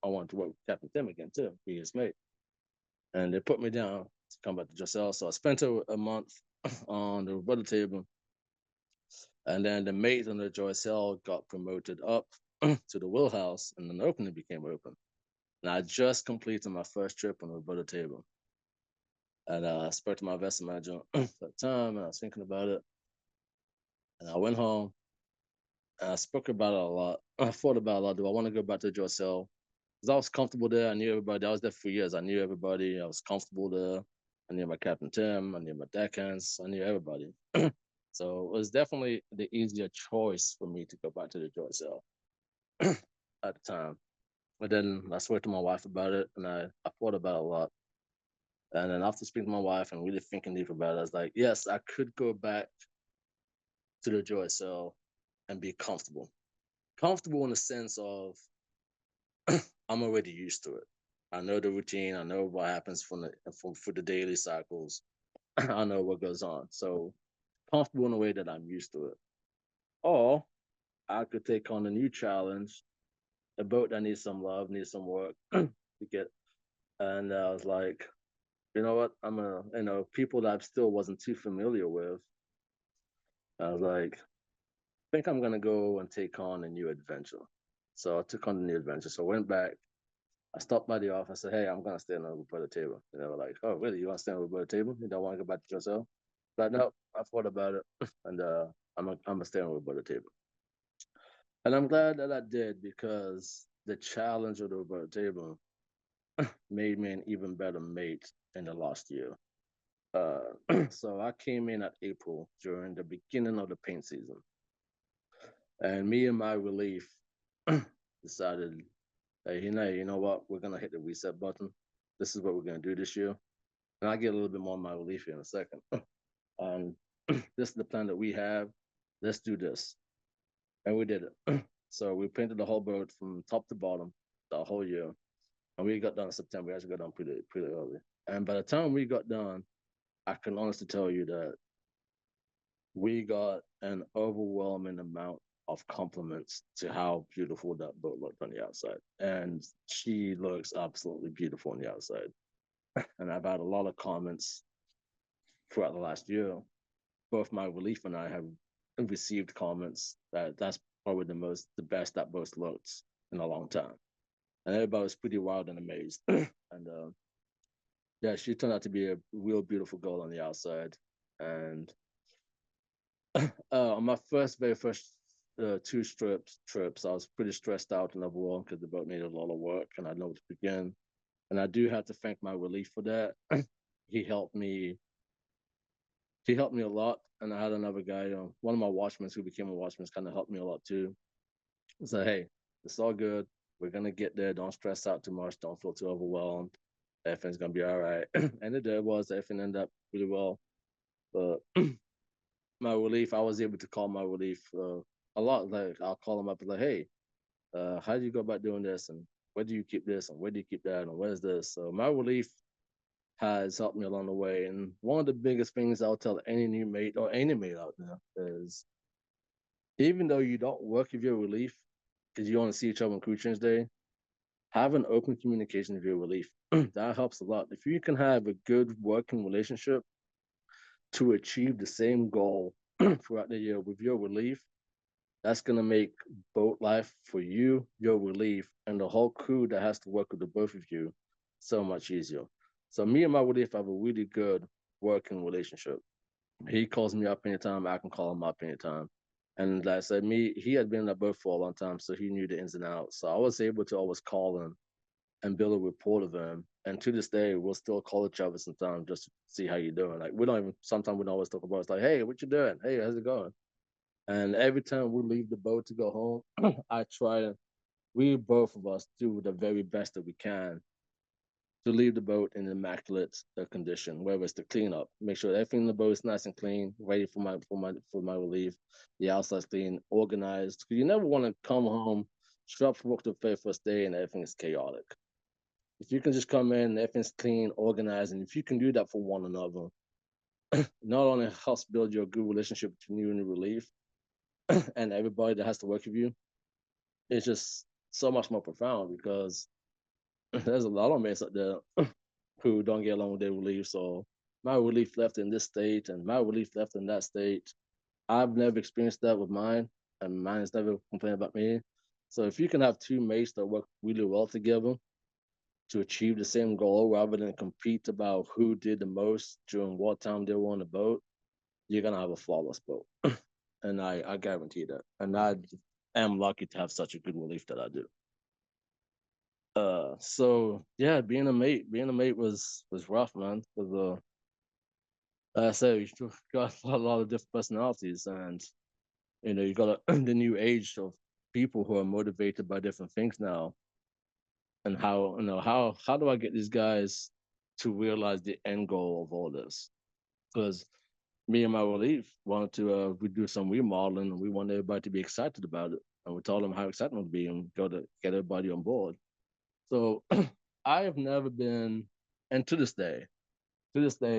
Speaker 2: wanted to work with Captain Tim again too, be his mate. And they put me down to come back to Joy Cell. So I spent a month on the Roberta Table, and then the mate on the Joy Cell got promoted up to the wheelhouse, and then the opening became open. And I just completed my first trip on the Roberta Table, and I spoke to my vessel manager at the time, and I was thinking about it. And I went home and I spoke about it a lot. I thought about it a lot. Do I want to go back to Joy Cell? Because I was comfortable there. I knew everybody. I was there for years. I knew everybody. I was comfortable there. I knew my Captain Tim. I knew my deckhands. I knew everybody. So it was definitely the easier choice for me to go back to the Joy Cell at the time. But then I spoke to my wife about it, and I thought about it a lot. And then after speaking to my wife and really thinking deep about it, I was like, yes, I could go back to the Joy Cell and be comfortable. Comfortable in the sense of I'm already used to it. I know the routine. I know what happens for the daily cycles. I know what goes on. So comfortable in a way that I'm used to it. Or I could take on a new challenge, a boat that needs some love, needs some work to get. And I was like, you know what? People that I still wasn't too familiar with. I was like, I think I'm gonna go and take on a new adventure. So I took on the new adventure. So I went back. I stopped by the office. I said, "Hey, I'm gonna stay on the Roberta Table." And they were like, "Oh, really? You want to stay on the Roberta Table? You don't want to go back to yourself?" But no, I thought about it, and I'm gonna stay on the Roberta Table. And I'm glad that I did because the challenge of the Roberta Table made me an even better mate in the last year. So I came in at April during the beginning of the paint season, and me and my relief decided, hey, you know what? We're gonna hit the reset button. This is what we're gonna do this year. And I'll get a little bit more on my relief here in a second. This is the plan that we have. Let's do this. And we did it. So we painted the whole boat from top to bottom the whole year. And we got done in September. We actually got done pretty early. And by the time we got done, I can honestly tell you that we got an overwhelming amount of compliments to how beautiful that boat looked on the outside. And she looks absolutely beautiful on the outside. And I've had a lot of comments throughout the last year. Both my relief and I have received comments that that's probably the best that boat looks in a long time. And everybody was pretty wild and amazed. And yeah, she turned out to be a real beautiful girl on the outside. And on my very first two trips, I was pretty stressed out and overwhelmed because the boat needed a lot of work and I didn't know where to begin. And I do have to thank my relief for that. he helped me. He helped me a lot. And I had another guy, one of my watchmen who became a watchman, kind of helped me a lot too. He said, hey, it's all good. We're going to get there. Don't stress out too much. Don't feel too overwhelmed. Everything's going to be all right. And it did was. Everything ended up really well. But my relief, I was able to call my relief a lot. Like, I'll call him up and like, hey, how do you go about doing this? And where do you keep this? And where do you keep that? And where's this? So my relief has helped me along the way. And one of the biggest things I'll tell any new mate or any mate out there is even though you don't work with your relief because you only see each other on crew change day, have an open communication with your relief. That helps a lot. If you can have a good working relationship to achieve the same goal throughout the year with your relief, that's going to make boat life for you, your relief, and the whole crew that has to work with the both of you so much easier. So me and my relief have a really good working relationship. He calls me up anytime. I can call him up anytime. And like I said, he had been in that boat for a long time, so he knew the ins and outs. So I was able to always call him and build a rapport of him. And to this day, we'll still call each other sometimes just to see how you're doing. Like we don't always talk about it. It's like, hey, what you doing? Hey, how's it going? And every time we leave the boat to go home, we both of us do the very best that we can to leave the boat in immaculate condition, whether it's the cleanup, make sure everything in the boat is nice and clean, ready for my relief. The outside's clean, organized. You never want to come home, show up for work the very first day, and everything is chaotic. If you can just come in, everything's clean, organized, and if you can do that for one another, not only helps build your good relationship between you and the relief and everybody that has to work with you, it's just so much more profound because there's a lot of mates out there who don't get along with their relief. So my relief left in this state and my relief left in that state. I've never experienced that with mine, and mine has never complained about me. So if you can have two mates that work really well together to achieve the same goal rather than compete about who did the most during what time they were on the boat, you're gonna have a flawless boat. And I guarantee that. And I am lucky to have such a good relief that I do. So yeah, being a mate was rough, man. Because like I said, you got a lot of different personalities, and you got the new age of people who are motivated by different things now. And how do I get these guys to realize the end goal of all this? Because me and my relief wanted to we do some remodeling, and we wanted everybody to be excited about it, and we told them how excited it would be, and go to get everybody on board. So I have never been, and to this day,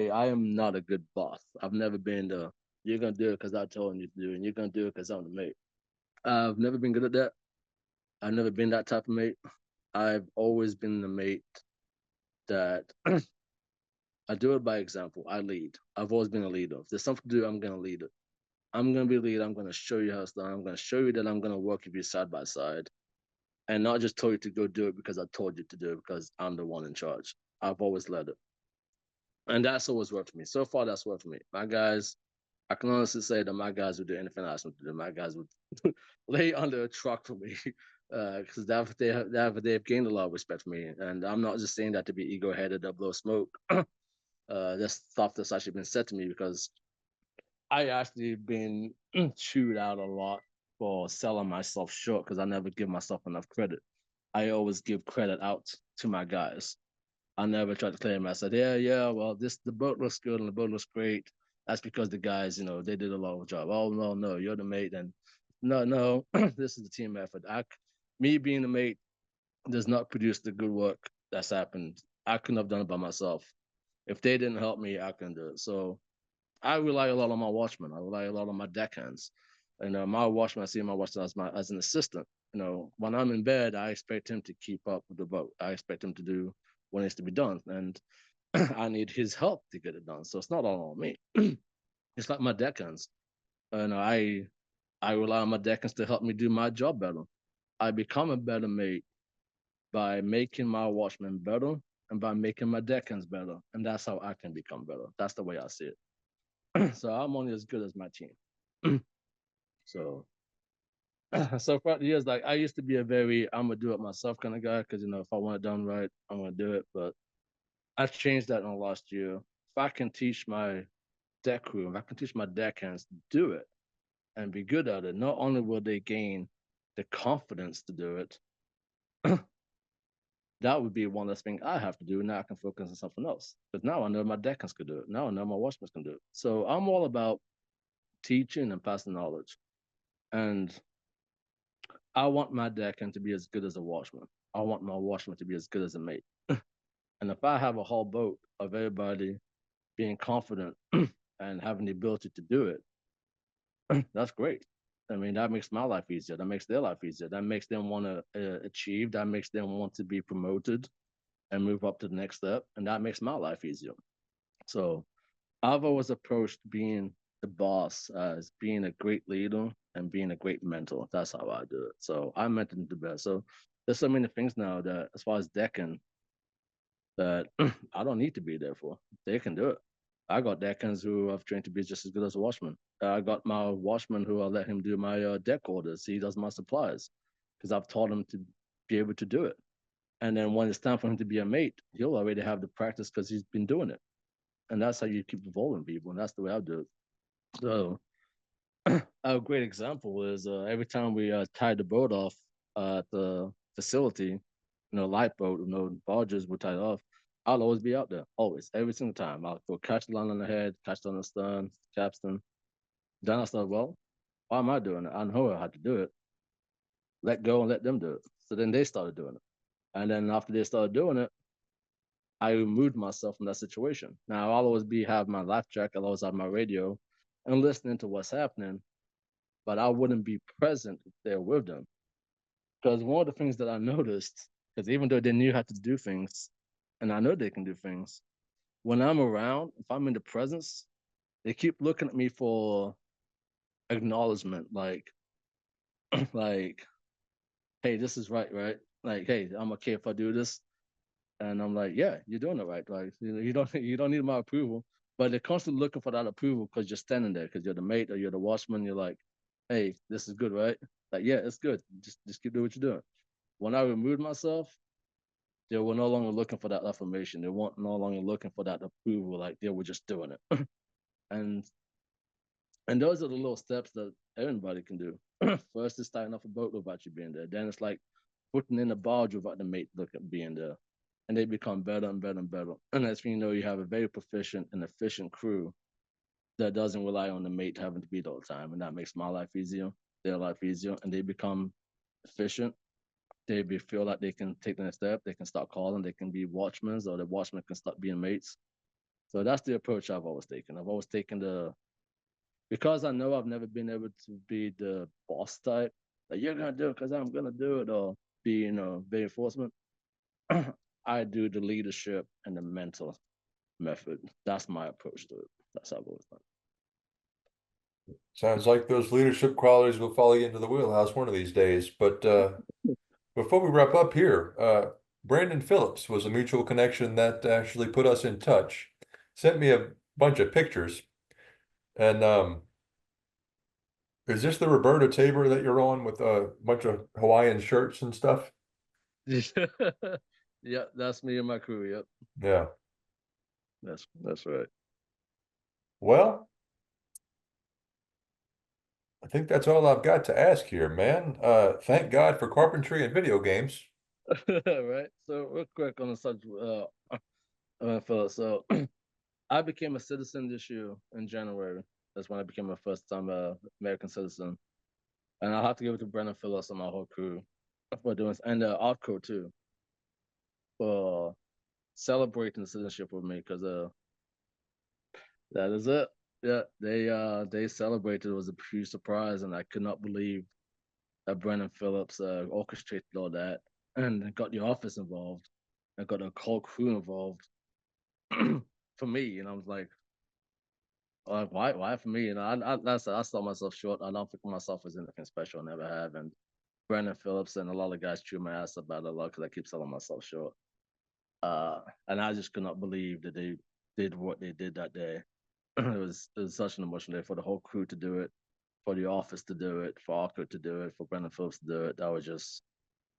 Speaker 2: I am not a good boss. I've never been the you're gonna do it because I told you to do, it, and you're gonna do it because I'm the mate. I've never been good at that. I've never been that type of mate. I've always been the mate that I do it by example. I lead. I've always been a leader. If there's something to do, I'm gonna lead it. I'm gonna be a leader. I'm gonna show you how it's done. I'm gonna show you that I'm gonna work with you side by side, and not just tell you to go do it because I told you to do it because I'm the one in charge. I've always led it, and that's always worked for me. So far, that's worked for me. My guys, I can honestly say that my guys would do anything I asked them to do. My guys would lay under a truck for me because they've gained a lot of respect for me. And I'm not just saying that to be ego headed or blow smoke. That's stuff that's actually been said to me because I actually been chewed out a lot for selling myself short because I never give myself enough credit. I always give credit out to my guys. I never tried to claim. I said, yeah, well, the boat looks good and the boat looks great. That's because the guys, they did a lot of job. Oh no, you're the mate, and no, this is the team effort. Me being the mate does not produce the good work that's happened. I couldn't have done it by myself. If they didn't help me, I couldn't do it. So I rely a lot on my watchman. I rely a lot on my deckhands. My watchman, I see my watchman as an assistant. When I'm in bed, I expect him to keep up with the boat. I expect him to do what needs to be done, and I need his help to get it done. So it's not all on me. It's like my deckhands, and I rely on my deckhands to help me do my job better. I become a better mate by making my watchmen better and by making my deckhands better, and that's how I can become better. That's the way I see it. So I'm only as good as my team. So so throughout the years, like I used to be a very I'm gonna do it myself kind of guy because if I want it done right, I'm gonna do it. But I've changed that in the last year. If I can teach my deck crew, if I can teach my deckhands to do it and be good at it, not only will they gain the confidence to do it, that would be one less thing I have to do. Now I can focus on something else. Because now I know my deckhands can do it. Now I know my watchmen can do it. So I'm all about teaching and passing knowledge. And I want my deckhand to be as good as a watchman. I want my watchman to be as good as a mate. And if I have a whole boat of everybody being confident and having the ability to do it, that's great. I mean, that makes my life easier. That makes their life easier. That makes them want to achieve. That makes them want to be promoted and move up to the next step. And that makes my life easier. So I've always approached being the boss as being a great leader and being a great mentor. That's how I do it. So I mentor them the best. So there's so many things now that, as far as decking, that I don't need to be there for. They can do it. I got deckhands who I've trained to be just as good as a watchman. I got my watchman who I let him do my deck orders. He does my supplies because I've taught him to be able to do it. And then when it's time for him to be a mate, he'll already have the practice because he's been doing it. And that's how you keep evolving people. And that's the way I do it. So A great example is every time we tied the boat off at the facility, light boat, barges were tied off. I'll always be out there, always, every single time. I'll go catch the line on the head, catch it on the stern, capstan. Then I thought, well, why am I doing it? I know how to do it. Let go and let them do it. So then they started doing it. And then after they started doing it, I removed myself from that situation. Now I'll always have my life jacket, I'll always have my radio and listening to what's happening, but I wouldn't be present there with them. Because one of the things that I noticed, because even though they knew how to do things, and I know they can do things, when I'm around, if I'm in the presence, they keep looking at me for acknowledgement, like, like, hey, this is right, right? Like, hey, I'm okay if I do this. And I'm like, yeah, you're doing it right. Like, you don't need my approval. But they're constantly looking for that approval because you're standing there, because you're the mate or you're the watchman. You're like, hey, this is good, right? Like, yeah, it's good. Just keep doing what you're doing. When I removed myself, they were no longer looking for that affirmation. They weren't no longer looking for that approval. Like they were just doing it. and and those are the little steps that everybody can do. First is starting off a boat without you being there. Then it's like putting in a barge without the mate being there. And they become better and better and better. And that's when you have a very proficient and efficient crew that doesn't rely on the mate having to be there all the time. And that makes my life easier, their life easier, and they become efficient. They feel like they can take the next step. They can start calling. They can be watchmen, or the watchmen can start being mates. So that's the approach I've always taken. I've always taken because I know I've never been able to be the boss type. Like you're gonna do it because I'm gonna do it, or be be enforcement. I do the leadership and the mental method. That's my approach to it. That's how I've always done.
Speaker 1: Sounds like those leadership qualities will follow you into the wheelhouse one of these days. But before we wrap up here, Brandon Phillips was a mutual connection that actually put us in touch. Sent me a bunch of pictures. And is this the Roberta Tabor that you're on with a bunch of Hawaiian shirts and stuff?
Speaker 2: Yeah, that's me and my crew. Yep,
Speaker 1: Yeah.
Speaker 2: that's right.
Speaker 1: Well, I think that's all I've got to ask here, man. Thank God for carpentry and video games.
Speaker 2: Right. So real quick on the subject, Philip. So I became a citizen this year in January. That's when I became my first time American citizen, and I have to give it to Brennan Phillips and my whole crew for doing, and Artco too, for celebrating citizenship with me, because that is it. Yeah, they celebrated. It was a huge surprise, and I could not believe that Brennan Phillips orchestrated all that and got the office involved and got a whole crew involved for me. And I was like, why for me? I sold myself short. I don't think of myself as anything special. I never have. And Brennan Phillips and a lot of guys chew my ass about it a lot because I keep selling myself short. And I just could not believe that they did what they did that day. It was such an emotional day for the whole crew to do it, for the office to do it, for Arco to do it, for Brendan Phillips to do it. That was just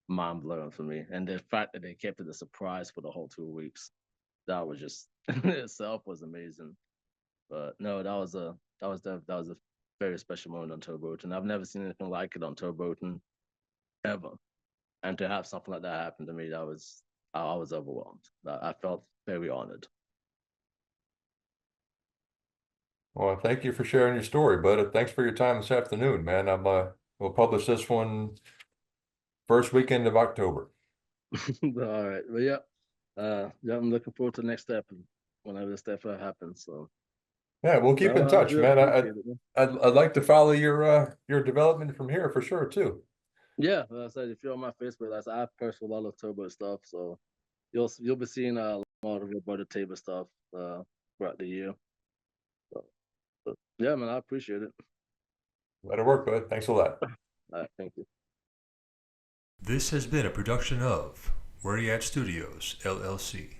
Speaker 2: mind blowing for me. And the fact that they kept it a surprise for the whole 2 weeks, that was just in itself was amazing. But no, that was a very special moment on Towboat, and I've never seen anything like it on Towboat ever. And to have something like that happen to me, I was overwhelmed. I felt very honored.
Speaker 1: Well, thank you for sharing your story, bud. Thanks for your time this afternoon, man. We'll publish this one first weekend of October.
Speaker 2: All right. Well, yeah. Yeah, I'm looking forward to the next step whenever the step happens. So
Speaker 1: Yeah, we'll keep in
Speaker 2: no, I
Speaker 1: touch,
Speaker 2: do
Speaker 1: man.
Speaker 2: appreciate it. Man.
Speaker 1: I'd like to follow your development from here for sure too.
Speaker 2: Yeah, like I said, if you're on my Facebook, like I said, I post a lot of turbo stuff, so you'll be seeing a lot of robotic table stuff throughout the year. So, but yeah, man, I appreciate it.
Speaker 1: Let it work, bud. Thanks a lot.
Speaker 2: All right, thank you.
Speaker 1: This has been a production of Where You At Studios, LLC.